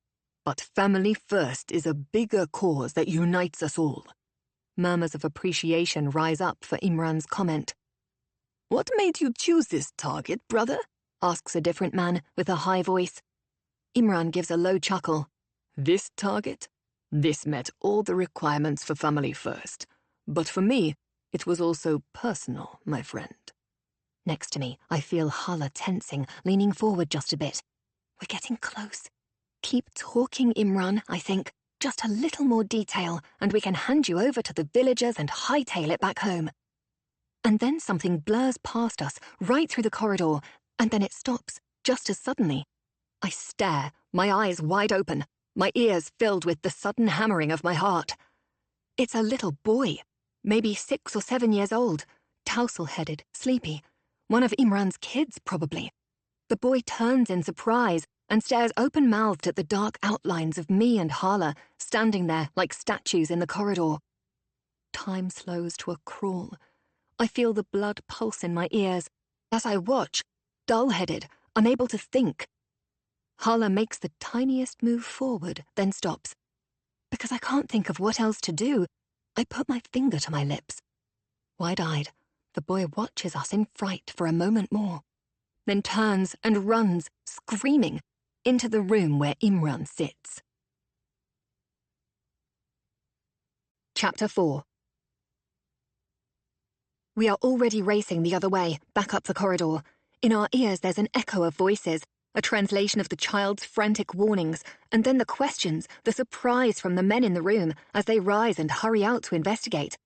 But family first is a bigger cause that unites us all. Murmurs of appreciation rise up for Imran's comment. What made you choose this target, brother? Asks a different man with a high voice. Imran gives a low chuckle. This target? This met all the requirements for family first. But for me, it was also personal, my friend. Next to me, I feel Hala tensing, leaning forward just a bit. We're getting close. Keep talking, Imran, I think. Just a little more detail, and we can hand you over to the villagers and hightail it back home. And then something blurs past us, right through the corridor, and then it stops, just as suddenly. I stare, my eyes wide open, my ears filled with the sudden hammering of my heart. It's a little boy, maybe 6 or 7 years old, tousle-headed, sleepy. One of Imran's kids, probably. The boy turns in surprise and stares open-mouthed at the dark outlines of me and Hala, standing there like statues in the corridor. Time slows to a crawl. I feel the blood pulse in my ears. As I watch, dull-headed, unable to think. Hala makes the tiniest move forward, then stops. Because I can't think of what else to do, I put my finger to my lips. Wide-eyed, the boy watches us in fright for a moment more, then turns and runs, screaming, into the room where Imran sits. Chapter 4. We are already racing the other way, back up the corridor. In our ears there's an echo of voices, a translation of the child's frantic warnings, and then the questions, the surprise from the men in the room as they rise and hurry out to investigate.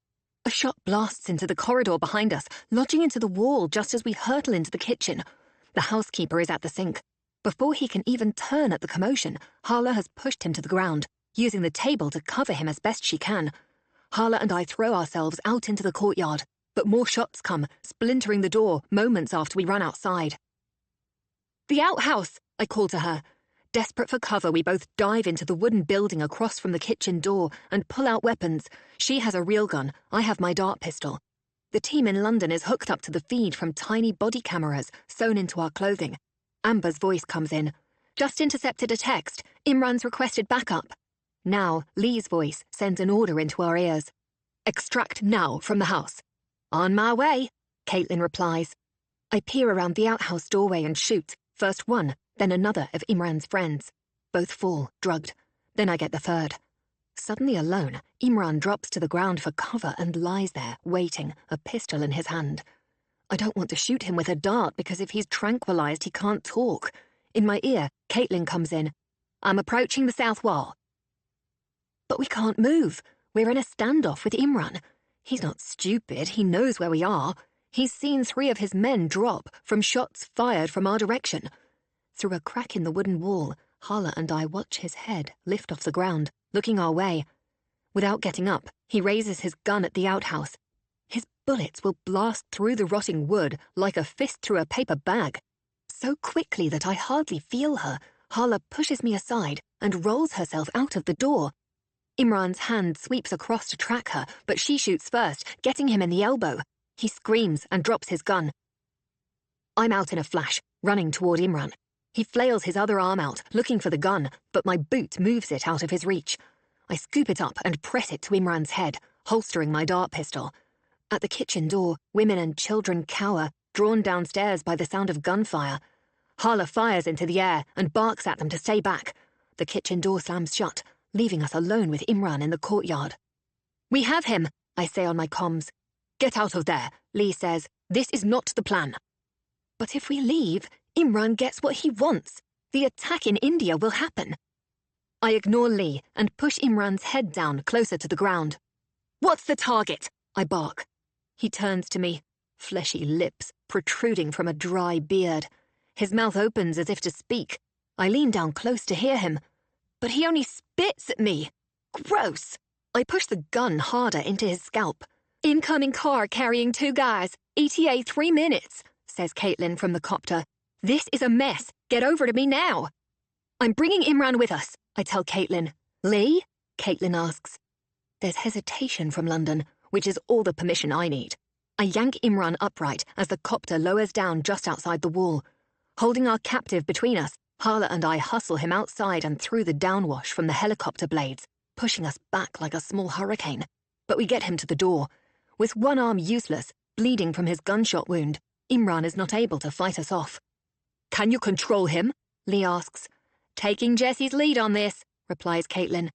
A shot blasts into the corridor behind us, lodging into the wall just as we hurtle into the kitchen. The housekeeper is at the sink. Before he can even turn at the commotion, Hala has pushed him to the ground, using the table to cover him as best she can. Hala and I throw ourselves out into the courtyard, but more shots come, splintering the door moments after we run outside. "The outhouse!" I call to her. Desperate for cover, we both dive into the wooden building across from the kitchen door and pull out weapons. She has a real gun, I have my dart pistol. The team in London is hooked up to the feed from tiny body cameras sewn into our clothing. Amber's voice comes in. "Just intercepted a text. Imran's requested backup." Now, Lee's voice sends an order into our ears. "Extract now from the house." "On my way," Caitlin replies. I peer around the outhouse doorway and shoot, first one, then another of Imran's friends. Both fall, drugged. Then I get the third. Suddenly alone, Imran drops to the ground for cover and lies there, waiting, a pistol in his hand. I don't want to shoot him with a dart because if he's tranquilized, he can't talk. In my ear, Caitlin comes in. "I'm approaching the south wall." But we can't move. We're in a standoff with Imran. He's not stupid, he knows where we are. He's seen 3 of his men drop from shots fired from our direction. Through a crack in the wooden wall, Hala and I watch his head lift off the ground, looking our way. Without getting up, he raises his gun at the outhouse. His bullets will blast through the rotting wood like a fist through a paper bag. So quickly that I hardly feel her, Hala pushes me aside and rolls herself out of the door. Imran's hand sweeps across to track her, but she shoots first, getting him in the elbow. He screams and drops his gun. I'm out in a flash, running toward Imran. He flails his other arm out, looking for the gun, but my boot moves it out of his reach. I scoop it up and press it to Imran's head, holstering my dart pistol. At the kitchen door, women and children cower, drawn downstairs by the sound of gunfire. Hala fires into the air and barks at them to stay back. The kitchen door slams shut, leaving us alone with Imran in the courtyard. "We have him," I say on my comms. "Get out of there," Lee says. "This is not the plan." But if we leave, Imran gets what he wants. The attack in India will happen. I ignore Lee and push Imran's head down closer to the ground. "What's the target?" I bark. He turns to me, fleshy lips protruding from a dry beard. His mouth opens as if to speak. I lean down close to hear him. But he only spits at me. Gross! I push the gun harder into his scalp. "Incoming car carrying 2 guys. ETA 3 minutes," says Caitlin from the copter. "This is a mess. Get over to me now." "I'm bringing Imran with us," I tell Caitlin. "Lee?" Caitlin asks. There's hesitation from London, which is all the permission I need. I yank Imran upright as the copter lowers down just outside the wall. Holding our captive between us, Hala and I hustle him outside and through the downwash from the helicopter blades, pushing us back like a small hurricane. But we get him to the door. With one arm useless, bleeding from his gunshot wound, Imran is not able to fight us off. "Can you control him?" Lee asks. "Taking Jesse's lead on this," replies Caitlin.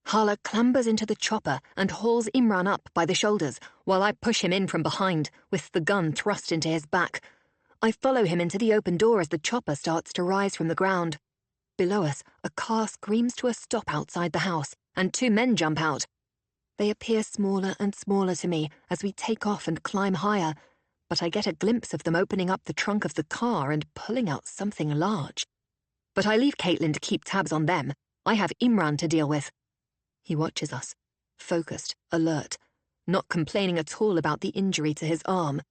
Hala clambers into the chopper and hauls Imran up by the shoulders while I push him in from behind, with the gun thrust into his back. I follow him into the open door as the chopper starts to rise from the ground. Below us, a car screams to a stop outside the house, and 2 men jump out. They appear smaller and smaller to me as we take off and climb higher, but I get a glimpse of them opening up the trunk of the car and pulling out something large. But I leave Caitlin to keep tabs on them. I have Imran to deal with. He watches us, focused, alert, not complaining at all about the injury to his arm.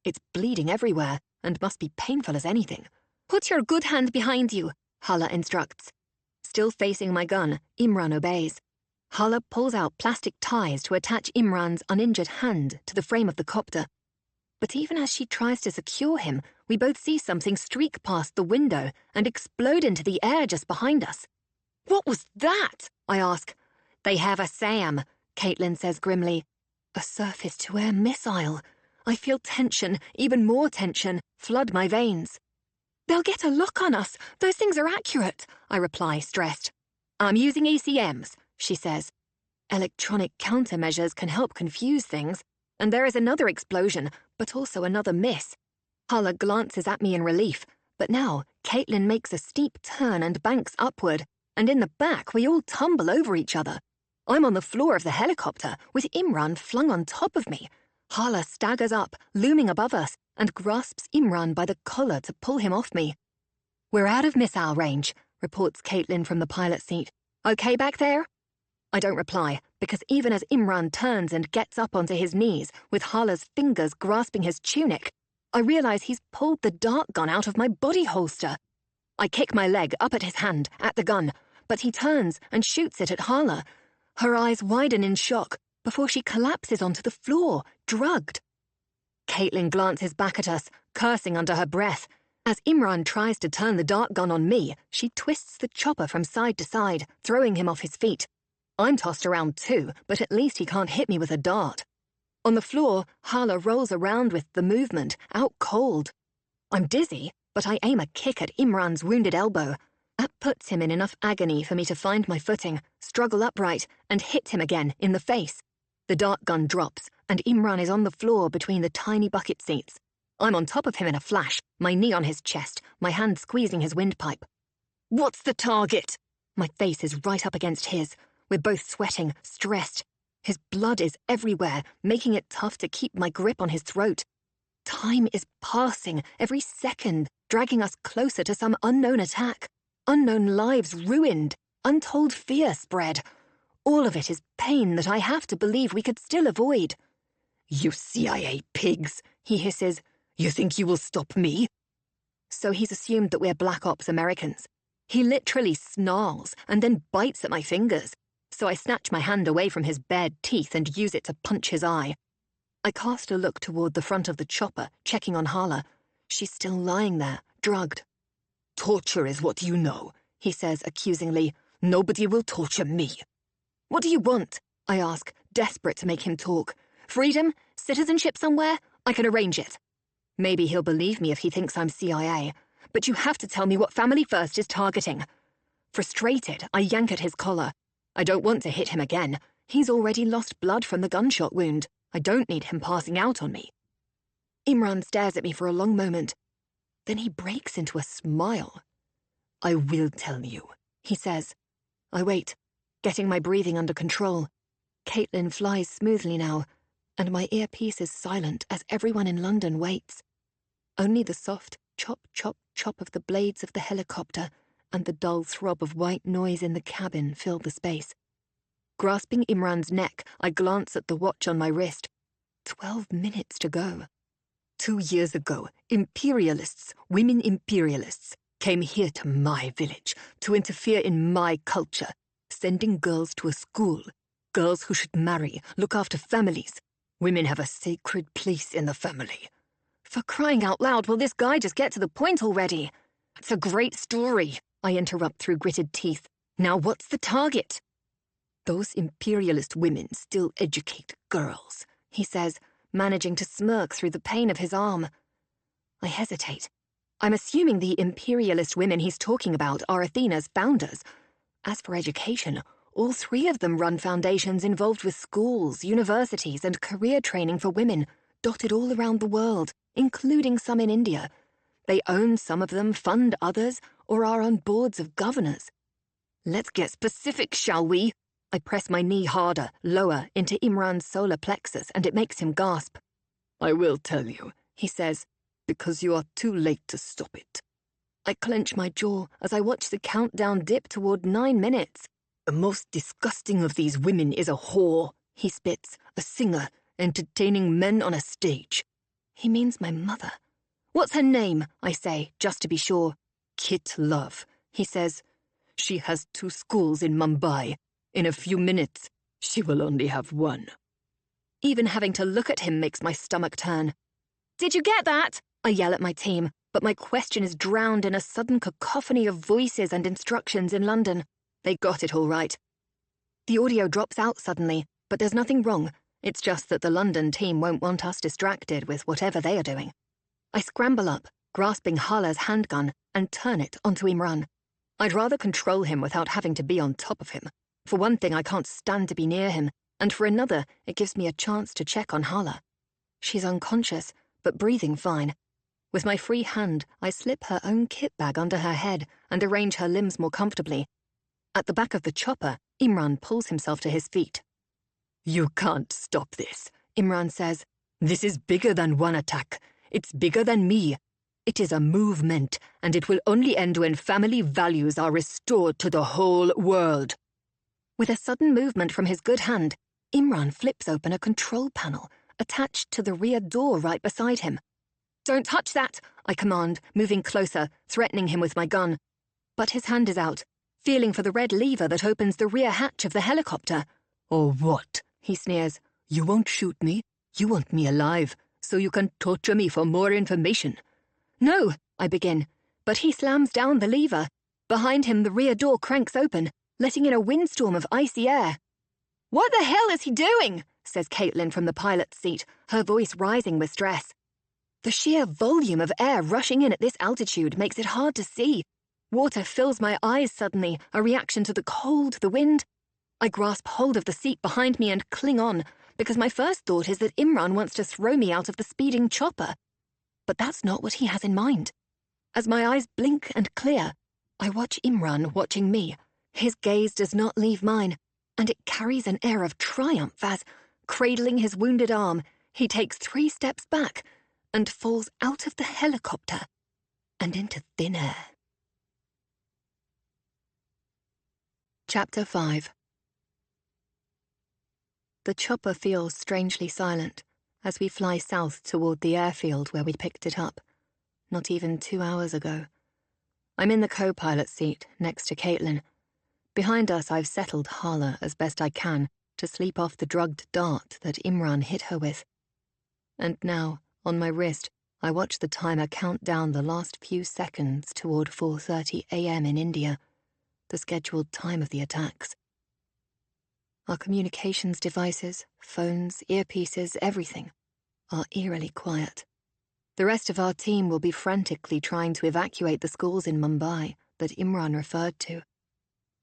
It's bleeding everywhere and must be painful as anything. Put your good hand behind you, Hala instructs. Still facing my gun, Imran obeys. Hala pulls out plastic ties to attach Imran's uninjured hand to the frame of the copter. But even as she tries to secure him, we both see something streak past the window and explode into the air just behind us. What was that? I ask. They have a SAM, Caitlin says grimly. A surface-to-air missile. I feel tension, even more tension, flood my veins. They'll get a lock on us. Those things are accurate, I reply, stressed. I'm using ECMs, she says. Electronic countermeasures can help confuse things, and there is another explosion, but also another miss. Hala glances at me in relief, but now Caitlin makes a steep turn and banks upward, and in the back we all tumble over each other. I'm on the floor of the helicopter, with Imran flung on top of me. Hala staggers up, looming above us, and grasps Imran by the collar to pull him off me. We're out of missile range, reports Caitlin from the pilot seat. Okay back there? I don't reply, because even as Imran turns and gets up onto his knees, with Hala's fingers grasping his tunic, I realize he's pulled the dart gun out of my body holster. I kick my leg up at his hand, at the gun, but he turns and shoots it at Hala. Her eyes widen in shock before she collapses onto the floor, drugged. Caitlin glances back at us, cursing under her breath. As Imran tries to turn the dart gun on me, she twists the chopper from side to side, throwing him off his feet. I'm tossed around too, but at least he can't hit me with a dart. On the floor, Hala rolls around with the movement, out cold. I'm dizzy, but I aim a kick at Imran's wounded elbow. That puts him in enough agony for me to find my footing, struggle upright, and hit him again in the face. The dart gun drops, and Imran is on the floor between the tiny bucket seats. I'm on top of him in a flash, my knee on his chest, my hand squeezing his windpipe. What's the target? My face is right up against his. We're both sweating, stressed. His blood is everywhere, making it tough to keep my grip on his throat. Time is passing, every second, dragging us closer to some unknown attack. Unknown lives ruined, untold fear spread. All of it is pain that I have to believe we could still avoid. You CIA pigs, he hisses. You think you will stop me? So he's assumed that we're Black Ops Americans. He literally snarls and then bites at my fingers. So I snatch my hand away from his bared teeth and use it to punch his eye. I cast a look toward the front of the chopper, checking on Hala. She's still lying there, drugged. Torture is what you know, he says accusingly. Nobody will torture me. What do you want? I ask, desperate to make him talk. Freedom? Citizenship somewhere? I can arrange it. Maybe he'll believe me if he thinks I'm CIA, but you have to tell me what Family First is targeting. Frustrated, I yank at his collar. I don't want to hit him again. He's already lost blood from the gunshot wound. I don't need him passing out on me. Imran stares at me for a long moment. Then he breaks into a smile. I will tell you, he says. I wait, getting my breathing under control. Caitlin flies smoothly now, and my earpiece is silent as everyone in London waits. Only the soft chop, chop, chop of the blades of the helicopter and the dull throb of white noise in the cabin fill the space. Grasping Imran's neck, I glance at the watch on my wrist. 12 minutes to go. 2 years ago, imperialists, women imperialists, came here to my village to interfere in my culture, sending girls to a school, girls who should marry, look after families. Women have a sacred place in the family. For crying out loud, will this guy just get to the point already? It's a great story, I interrupt through gritted teeth. Now what's the target? Those imperialist women still educate girls, he says, managing to smirk through the pain of his arm. I hesitate. I'm assuming the imperialist women he's talking about are Athena's founders. As for education, all 3 of them run foundations involved with schools, universities, and career training for women, dotted all around the world, including some in India. They own some of them, fund others, or are on boards of governors. Let's get specific, shall we? I press my knee harder, lower, into Imran's solar plexus, and it makes him gasp. I will tell you, he says, because you are too late to stop it. I clench my jaw as I watch the countdown dip toward 9 minutes. The most disgusting of these women is a whore, he spits, a singer, entertaining men on a stage. He means my mother. What's her name? I say, just to be sure. Kit Love, he says. She has 2 schools in Mumbai. In a few minutes, she will only have 1. Even having to look at him makes my stomach turn. Did you get that? I yell at my team, but my question is drowned in a sudden cacophony of voices and instructions in London. They got it all right. The audio drops out suddenly, but there's nothing wrong. It's just that the London team won't want us distracted with whatever they are doing. I scramble up, grasping Hala's handgun, and turn it onto Imran. I'd rather control him without having to be on top of him. For one thing, I can't stand to be near him, and for another, it gives me a chance to check on Hala. She's unconscious, but breathing fine. With my free hand, I slip her own kit bag under her head and arrange her limbs more comfortably. At the back of the chopper, Imran pulls himself to his feet. You can't stop this, Imran says. This is bigger than one attack. It's bigger than me. It is a movement, and it will only end when family values are restored to the whole world. With a sudden movement from his good hand, Imran flips open a control panel attached to the rear door right beside him. Don't touch that, I command, moving closer, threatening him with my gun. But his hand is out, feeling for the red lever that opens the rear hatch of the helicopter. Or what? He sneers. You won't shoot me. You want me alive, so you can torture me for more information. No, I begin, but he slams down the lever. Behind him, the rear door cranks open, letting in a windstorm of icy air. What the hell is he doing? Says Caitlin from the pilot's seat, her voice rising with stress. The sheer volume of air rushing in at this altitude makes it hard to see. Water fills my eyes suddenly, a reaction to the cold, the wind. I grasp hold of the seat behind me and cling on, because my first thought is that Imran wants to throw me out of the speeding chopper. But that's not what he has in mind. As my eyes blink and clear, I watch Imran watching me. His gaze does not leave mine, and it carries an air of triumph as, cradling his wounded arm, he takes 3 steps back and falls out of the helicopter and into thin air. Chapter 5. The chopper feels strangely silent as we fly south toward the airfield where we picked it up, not even 2 hours ago. I'm in the co-pilot seat next to Caitlin. Behind us, I've settled Hala as best I can to sleep off the drugged dart that Imran hit her with. And now, on my wrist, I watch the timer count down the last few seconds toward 4:30 a.m. in India, the scheduled time of the attacks. Our communications devices, phones, earpieces, everything, are eerily quiet. The rest of our team will be frantically trying to evacuate the schools in Mumbai that Imran referred to.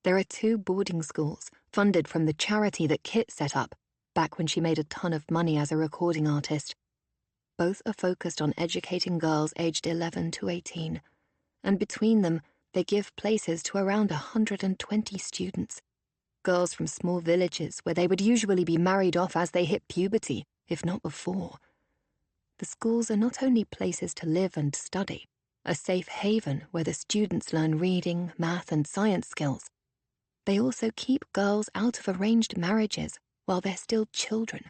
There are 2 boarding schools funded from the charity that Kit set up back when she made a ton of money as a recording artist. Both are focused on educating girls aged 11 to 18, and between them, they give places to around 120 students. Girls from small villages where they would usually be married off as they hit puberty, if not before. The schools are not only places to live and study, a safe haven where the students learn reading, math, and science skills. They also keep girls out of arranged marriages while they're still children.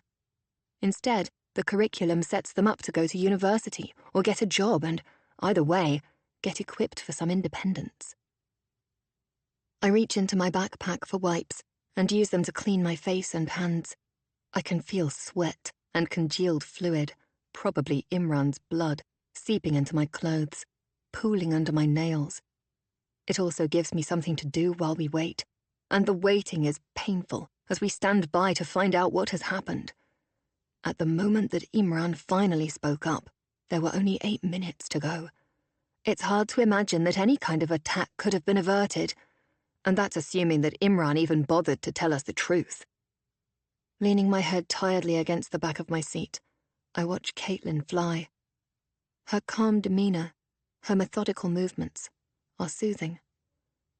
Instead, the curriculum sets them up to go to university or get a job and, either way, get equipped for some independence. I reach into my backpack for wipes and use them to clean my face and hands. I can feel sweat and congealed fluid, probably Imran's blood, seeping into my clothes, pooling under my nails. It also gives me something to do while we wait, and the waiting is painful as we stand by to find out what has happened. At the moment that Imran finally spoke up, there were only 8 minutes to go. It's hard to imagine that any kind of attack could have been averted, and that's assuming that Imran even bothered to tell us the truth. Leaning my head tiredly against the back of my seat, I watch Caitlin fly. Her calm demeanor, her methodical movements, are soothing.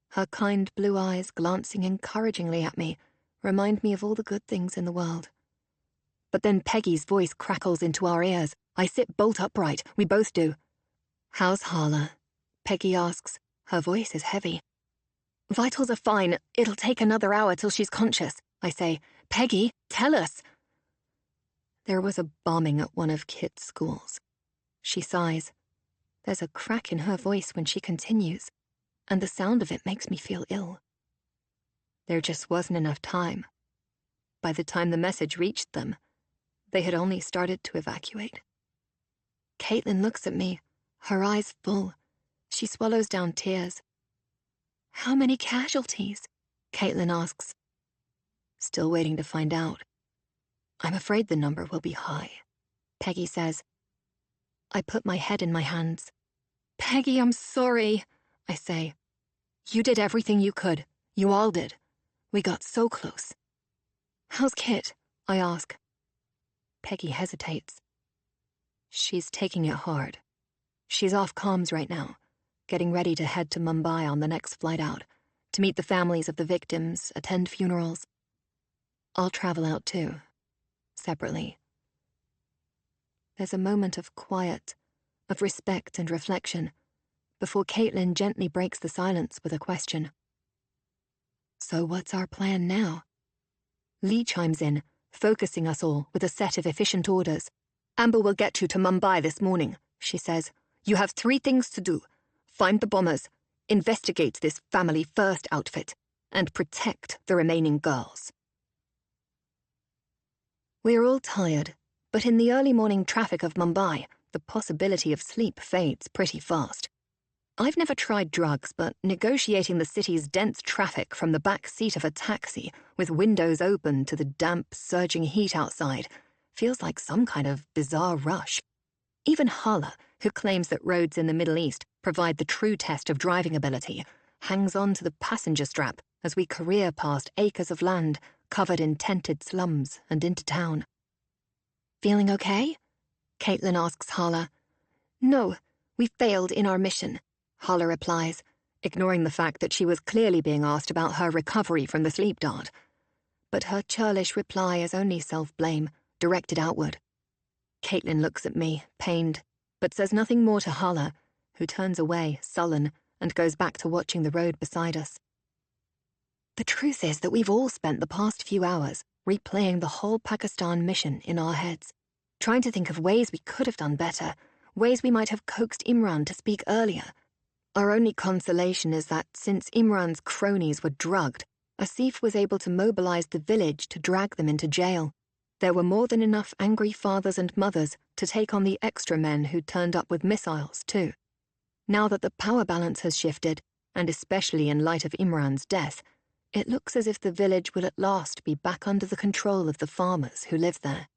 Her kind blue eyes glancing encouragingly at me remind me of all the good things in the world. But then Peggy's voice crackles into our ears. I sit bolt upright. We both do. "How's Harla?" Peggy asks. Her voice is heavy. "Vitals are fine. It'll take another hour till she's conscious," I say. "Peggy, tell us." There was a bombing at one of Kit's schools. She sighs. There's a crack in her voice when she continues, and the sound of it makes me feel ill. There just wasn't enough time. By the time the message reached them, they had only started to evacuate. Caitlin looks at me, her eyes full. She swallows down tears. "How many casualties?" Caitlin asks. Still waiting to find out. "I'm afraid the number will be high," Peggy says. I put my head in my hands. "Peggy, I'm sorry," I say. "You did everything you could. You all did. We got so close." "How's Kit?" I ask. Peggy hesitates. She's taking it hard. She's off comms right now, getting ready to head to Mumbai on the next flight out, to meet the families of the victims, attend funerals. I'll travel out too, separately. There's a moment of quiet, of respect and reflection, before Caitlin gently breaks the silence with a question. "So what's our plan now?" Lee chimes in, focusing us all with a set of efficient orders. "Amber will get you to Mumbai this morning," she says. "You have 3 things to do. Find the bombers, investigate this family first outfit, and protect the remaining girls." We're all tired, but in the early morning traffic of Mumbai, the possibility of sleep fades pretty fast. I've never tried drugs, but negotiating the city's dense traffic from the back seat of a taxi with windows open to the damp, surging heat outside feels like some kind of bizarre rush. Even Hala, who claims that roads in the Middle East provide the true test of driving ability, hangs on to the passenger strap as we career past acres of land covered in tented slums and into town. "Feeling okay?" Caitlin asks Hala. "No, we failed in our mission," Hala replies, ignoring the fact that she was clearly being asked about her recovery from the sleep dart. But her churlish reply is only self-blame, directed outward. Caitlin looks at me, pained, but says nothing more to Hala, who turns away, sullen, and goes back to watching the road beside us. The truth is that we've all spent the past few hours replaying the whole Pakistan mission in our heads, trying to think of ways we could have done better, ways we might have coaxed Imran to speak earlier. Our only consolation is that since Imran's cronies were drugged, Asif was able to mobilize the village to drag them into jail. There were more than enough angry fathers and mothers to take on the extra men who turned up with missiles, too. Now that the power balance has shifted, and especially in light of Imran's death, it looks as if the village will at last be back under the control of the farmers who live there.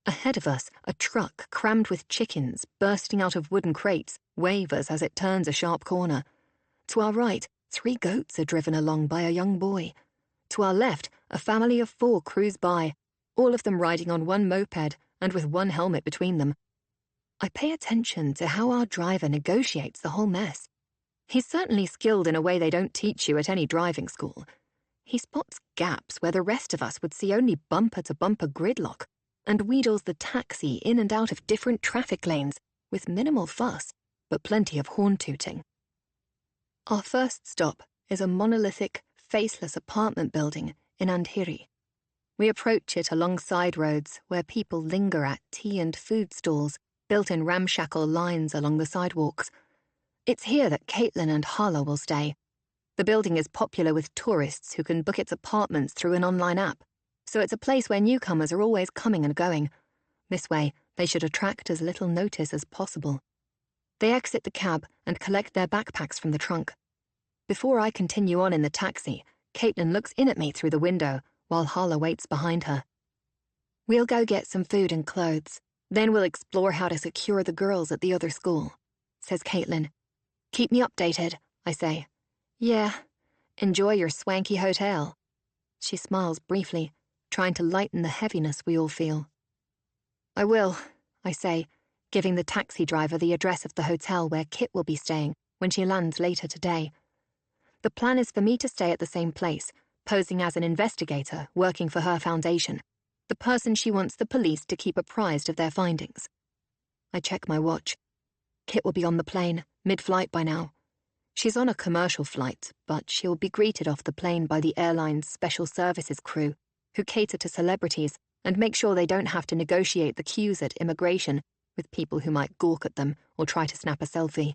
Ahead of us, a truck crammed with chickens bursting out of wooden crates wavers as it turns a sharp corner. To our right, 3 goats are driven along by a young boy. To our left, a family of 4 cruise by, all of them riding on one moped and with one helmet between them. I pay attention to how our driver negotiates the whole mess. He's certainly skilled in a way they don't teach you at any driving school. He spots gaps where the rest of us would see only bumper-to-bumper gridlock, and wheedles the taxi in and out of different traffic lanes with minimal fuss, but plenty of horn tooting. Our first stop is a monolithic, faceless apartment building in Andheri. We approach it along side roads where people linger at tea and food stalls built in ramshackle lines along the sidewalks. It's here that Caitlin and Hala will stay. The building is popular with tourists who can book its apartments through an online app, so it's a place where newcomers are always coming and going. This way, they should attract as little notice as possible. They exit the cab and collect their backpacks from the trunk. Before I continue on in the taxi, Caitlin looks in at me through the window while Hala waits behind her. "We'll go get some food and clothes. Then we'll explore how to secure the girls at the other school," says Caitlin. "Keep me updated," I say. "Yeah. Enjoy your swanky hotel." She smiles briefly, trying to lighten the heaviness we all feel. "I will," I say, giving the taxi driver the address of the hotel where Kit will be staying when she lands later today. The plan is for me to stay at the same place, posing as an investigator working for her foundation, the person she wants the police to keep apprised of their findings. I check my watch. Kit will be on the plane, mid-flight by now. She's on a commercial flight, but she'll be greeted off the plane by the airline's special services crew, who cater to celebrities and make sure they don't have to negotiate the queues at immigration with people who might gawk at them or try to snap a selfie.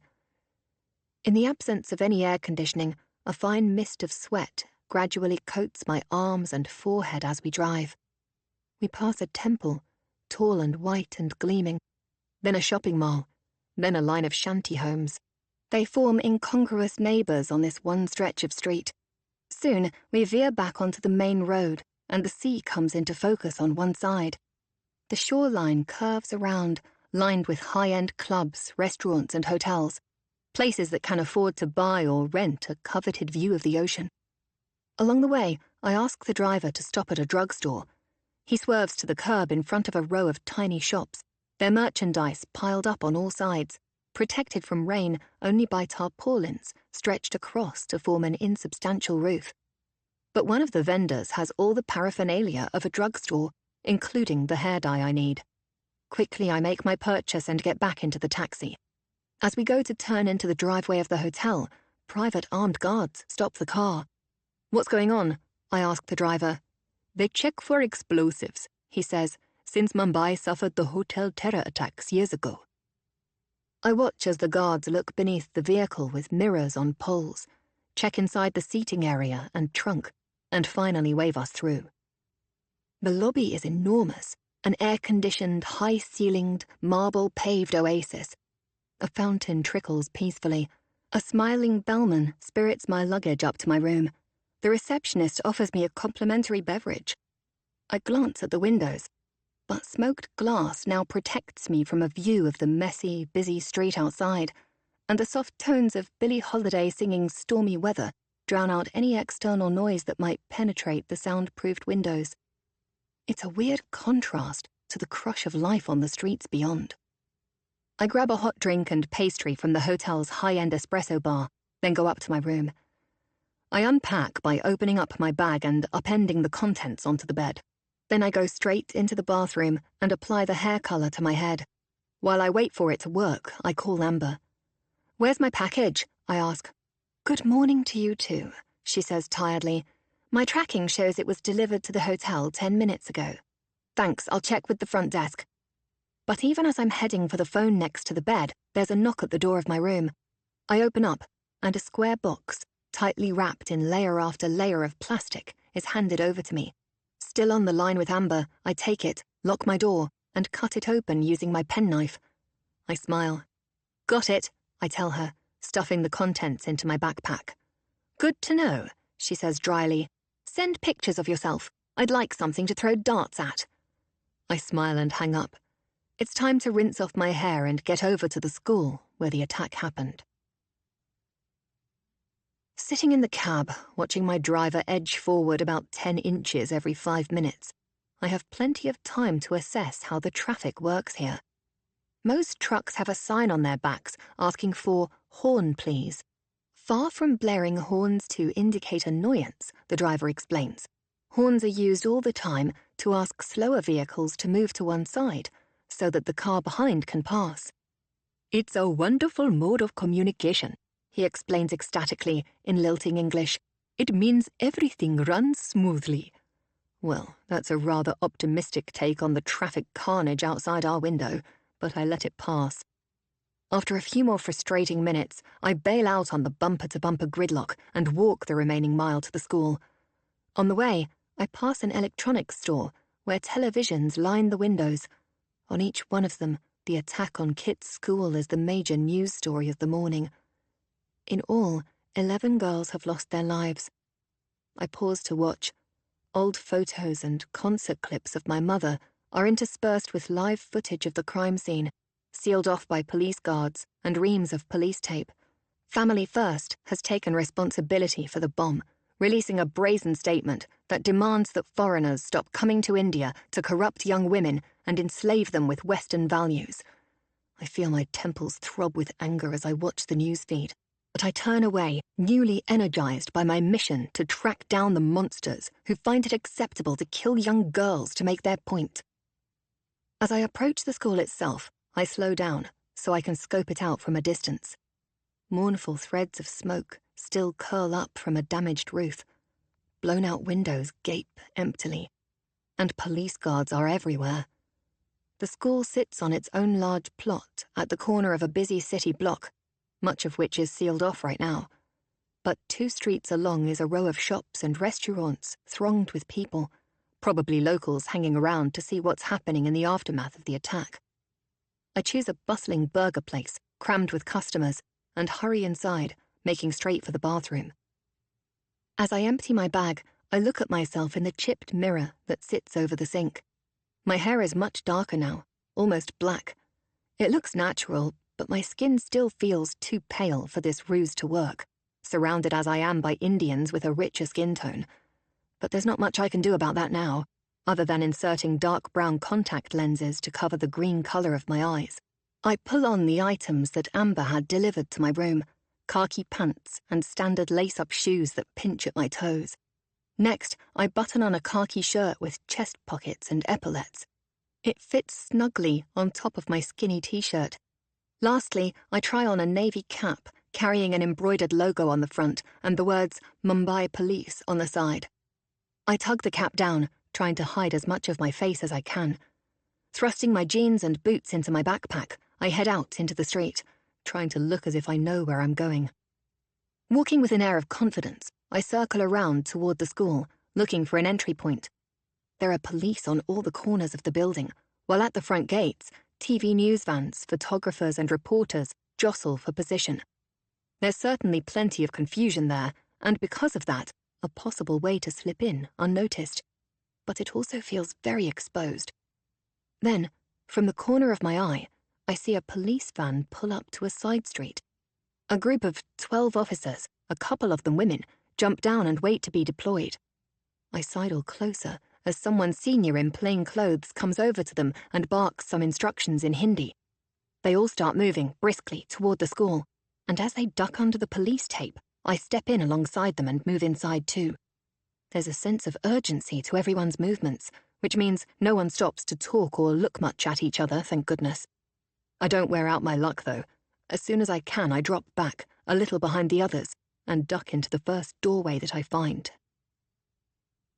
In the absence of any air conditioning, a fine mist of sweat gradually coats my arms and forehead as we drive. We pass a temple, tall and white and gleaming, then a shopping mall, then a line of shanty homes. They form incongruous neighbours on this one stretch of street. Soon, we veer back onto the main road, and the sea comes into focus on one side. The shoreline curves around, lined with high-end clubs, restaurants, and hotels, places that can afford to buy or rent a coveted view of the ocean. Along the way, I ask the driver to stop at a drugstore. He swerves to the curb in front of a row of tiny shops, their merchandise piled up on all sides, protected from rain only by tarpaulins stretched across to form an insubstantial roof. But one of the vendors has all the paraphernalia of a drugstore, including the hair dye I need. Quickly, I make my purchase and get back into the taxi. As we go to turn into the driveway of the hotel, private armed guards stop the car. "What's going on?" I ask the driver. "They check for explosives," he says, "since Mumbai suffered the hotel terror attacks years ago." I watch as the guards look beneath the vehicle with mirrors on poles, check inside the seating area and trunk, and finally wave us through. The lobby is enormous, an air-conditioned, high-ceilinged, marble-paved oasis. A fountain trickles peacefully. A smiling bellman spirits my luggage up to my room. The receptionist offers me a complimentary beverage. I glance at the windows, but smoked glass now protects me from a view of the messy, busy street outside, and the soft tones of Billie Holiday singing Stormy Weather drown out any external noise that might penetrate the soundproofed windows. It's a weird contrast to the crush of life on the streets beyond. I grab a hot drink and pastry from the hotel's high-end espresso bar, then go up to my room. I unpack by opening up my bag and upending the contents onto the bed. Then I go straight into the bathroom and apply the hair color to my head. While I wait for it to work, I call Amber. "Where's my package?" I ask. "Good morning to you too," she says tiredly. "My tracking shows it was delivered to the hotel 10 minutes ago. Thanks, I'll check with the front desk." But even as I'm heading for the phone next to the bed, there's a knock at the door of my room. I open up, and a square box, tightly wrapped in layer after layer of plastic, is handed over to me. Still on the line with Amber, I take it, lock my door, and cut it open using my penknife. I smile. "Got it," I tell her, stuffing the contents into my backpack. "Good to know," she says dryly. "Send pictures of yourself. I'd like something to throw darts at." I smile and hang up. It's time to rinse off my hair and get over to the school where the attack happened. Sitting in the cab, watching my driver edge forward about 10 inches every 5 minutes, I have plenty of time to assess how the traffic works here. Most trucks have a sign on their backs asking for "horn, please." Far from blaring horns to indicate annoyance, the driver explains. Horns are used all the time to ask slower vehicles to move to one side, so that the car behind can pass. "It's a wonderful mode of communication," he explains ecstatically in lilting English. "It means everything runs smoothly." Well, that's a rather optimistic take on the traffic carnage outside our window, but I let it pass. After a few more frustrating minutes, I bail out on the bumper-to-bumper gridlock and walk the remaining mile to the school. On the way, I pass an electronics store where televisions line the windows. On each one of them, the attack on Kit's school is the major news story of the morning. In all, 11 girls have lost their lives. I pause to watch. Old photos and concert clips of my mother are interspersed with live footage of the crime scene, sealed off by police guards and reams of police tape. Family First has taken responsibility for the bomb, releasing a brazen statement that demands that foreigners stop coming to India to corrupt young women and enslave them with Western values. I feel my temples throb with anger as I watch the newsfeed. but I turn away, newly energized by my mission to track down the monsters who find it acceptable to kill young girls to make their point. As I approach the school itself, I slow down so I can scope it out from a distance. Mournful threads of smoke still curl up from a damaged roof. Blown-out windows gape emptily, and police guards are everywhere. The school sits on its own large plot at the corner of a busy city block, much of which is sealed off right now. But 2 streets along is a row of shops and restaurants thronged with people, probably locals hanging around to see what's happening in the aftermath of the attack. I choose a bustling burger place, crammed with customers, and hurry inside, making straight for the bathroom. As I empty my bag, I look at myself in the chipped mirror that sits over the sink. My hair is much darker now, almost black. It looks natural, but my skin still feels too pale for this ruse to work, surrounded as I am by Indians with a richer skin tone. But there's not much I can do about that now, other than inserting dark brown contact lenses to cover the green color of my eyes. I pull on the items that Amber had delivered to my room, khaki pants and standard lace-up shoes that pinch at my toes. Next, I button on a khaki shirt with chest pockets and epaulettes. It fits snugly on top of my skinny t-shirt. Lastly, I try on a navy cap, carrying an embroidered logo on the front and the words Mumbai Police on the side. I tug the cap down, trying to hide as much of my face as I can. Thrusting my jeans and boots into my backpack, I head out into the street, trying to look as if I know where I'm going. Walking with an air of confidence, I circle around toward the school, looking for an entry point. There are police on all the corners of the building, while at the front gates, TV news vans, photographers and reporters jostle for position. There's certainly plenty of confusion there, and because of that, a possible way to slip in unnoticed. But it also feels very exposed. Then, from the corner of my eye, I see a police van pull up to a side street. A group of 12 officers, a couple of them women, jump down and wait to be deployed. I sidle closer as someone senior in plain clothes comes over to them and barks some instructions in Hindi. They all start moving briskly toward the school, and as they duck under the police tape, I step in alongside them and move inside too. There's a sense of urgency to everyone's movements, which means no one stops to talk or look much at each other, thank goodness. I don't wear out my luck, though. As soon as I can, I drop back, a little behind the others, and duck into the first doorway that I find.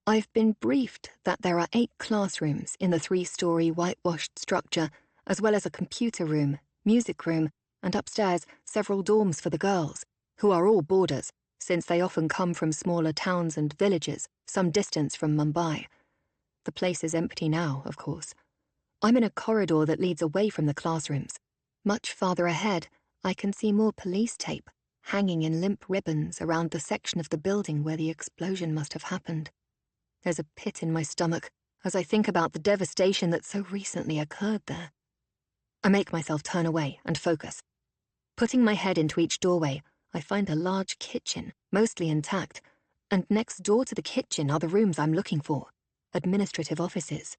I've been briefed that there are 8 classrooms in the 3-story whitewashed structure, as well as a computer room, music room, and upstairs several dorms for the girls, who are all boarders, since they often come from smaller towns and villages some distance from Mumbai. The place is empty now, of course. I'm in a corridor that leads away from the classrooms. Much farther ahead, I can see more police tape, hanging in limp ribbons around the section of the building where the explosion must have happened. There's a pit in my stomach as I think about the devastation that so recently occurred there. I make myself turn away and focus. Putting my head into each doorway, I find a large kitchen, mostly intact, and next door to the kitchen are the rooms I'm looking for, administrative offices.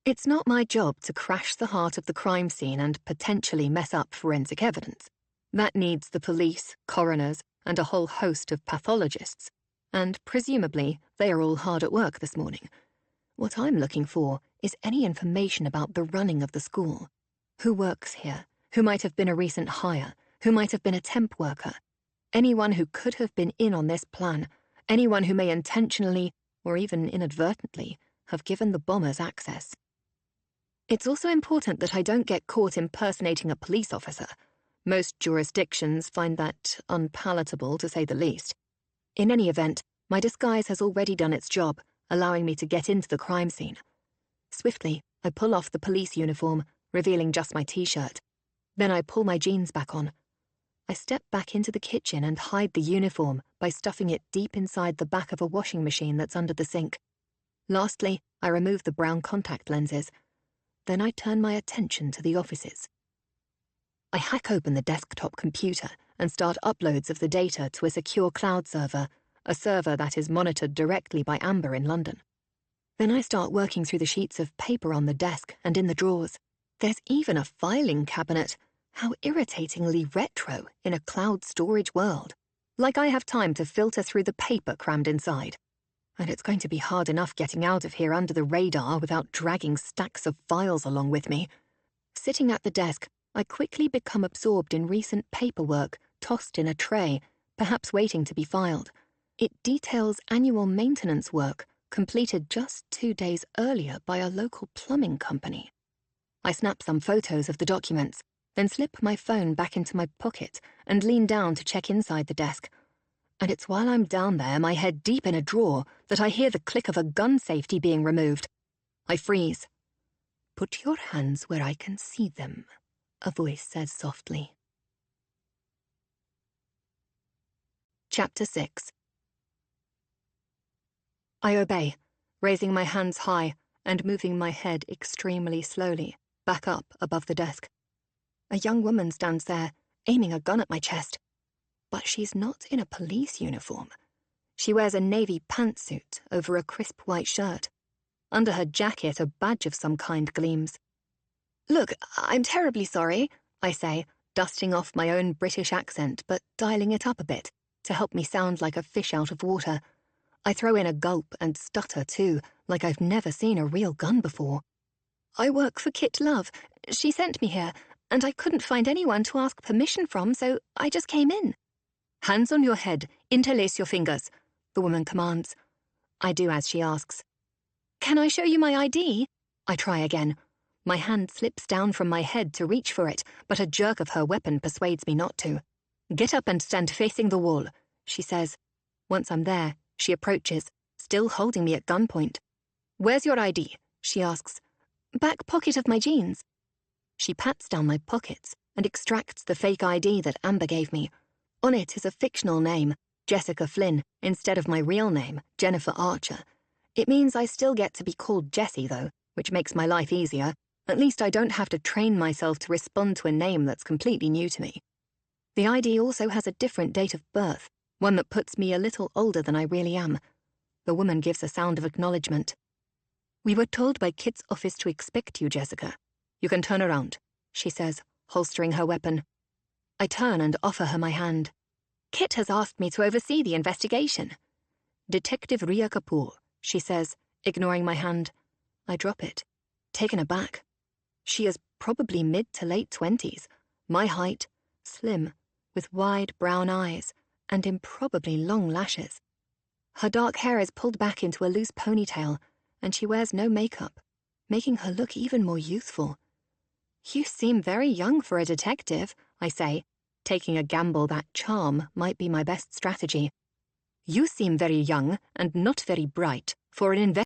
It's not my job to crash the heart of the crime scene and potentially mess up forensic evidence. That needs the police, coroners, and a whole host of pathologists. And presumably, they are all hard at work this morning. What I'm looking for is any information about the running of the school. Who works here? Who might have been a recent hire? Who might have been a temp worker? Anyone who could have been in on this plan. Anyone who may intentionally, or even inadvertently, have given the bombers access. It's also important that I don't get caught impersonating a police officer. Most jurisdictions find that unpalatable, to say the least. In any event, my disguise has already done its job, allowing me to get into the crime scene. Swiftly, I pull off the police uniform, revealing just my t-shirt. Then I pull my jeans back on. I step back into the kitchen and hide the uniform by stuffing it deep inside the back of a washing machine that's under the sink. Lastly, I remove the brown contact lenses. Then I turn my attention to the offices. I hack open the desktop computer and start uploads of the data to a secure cloud server, a server that is monitored directly by Amber in London. Then I start working through the sheets of paper on the desk and in the drawers. There's even a filing cabinet, How irritatingly retro in a cloud storage world. Like I have time to filter through the paper crammed inside. And it's going to be hard enough getting out of here under the radar without dragging stacks of files along with me. Sitting at the desk, I quickly become absorbed in recent paperwork tossed in a tray, perhaps waiting to be filed. It details annual maintenance work completed just 2 days earlier by a local plumbing company. I snap some photos of the documents, then slip my phone back into my pocket and lean down to check inside the desk. And it's while I'm down there, my head deep in a drawer, that I hear the click of a gun safety being removed. I freeze. "Put your hands where I can see them," a voice says softly. Chapter 6. I obey, raising my hands high and moving my head extremely slowly, back up above the desk. A young woman stands there, aiming a gun at my chest. But she's not in a police uniform. She wears a navy pantsuit over a crisp white shirt. Under her jacket, a badge of some kind gleams. "Look, I'm terribly sorry," I say, dusting off my own British accent but dialing it up a bit to help me sound like a fish out of water. I throw in a gulp and stutter too, like I've never seen a real gun before. "I work for Kit Love. She sent me here, and I couldn't find anyone to ask permission from, so I just came in." "Hands on your head, interlace your fingers," the woman commands. I do as she asks. "Can I show you my ID?" I try again. My hand slips down from my head to reach for it, but a jerk of her weapon persuades me not to. "Get up and stand facing the wall," she says. Once I'm there, she approaches, still holding me at gunpoint. "Where's your ID?" she asks. "Back pocket of my jeans." She pats down my pockets and extracts the fake ID that Amber gave me. On it is a fictional name, Jessica Flynn, instead of my real name, Jennifer Archer. It means I still get to be called Jessie, though, which makes my life easier. At least I don't have to train myself to respond to a name that's completely new to me. The ID also has a different date of birth, one that puts me a little older than I really am. The woman gives a sound of acknowledgement. "We were told by Kit's office to expect you, Jessica. You can turn around," she says, holstering her weapon. I turn and offer her my hand. "Kit has asked me to oversee the investigation." "Detective Ria Kapoor," she says, ignoring my hand. I drop it, taken aback. She is probably mid to late 20s, my height, slim, with wide brown eyes, and improbably long lashes. Her dark hair is pulled back into a loose ponytail, and she wears no makeup, making her look even more youthful. "You seem very young for a detective," I say, taking a gamble that charm might be my best strategy. "You seem very young and not very bright for an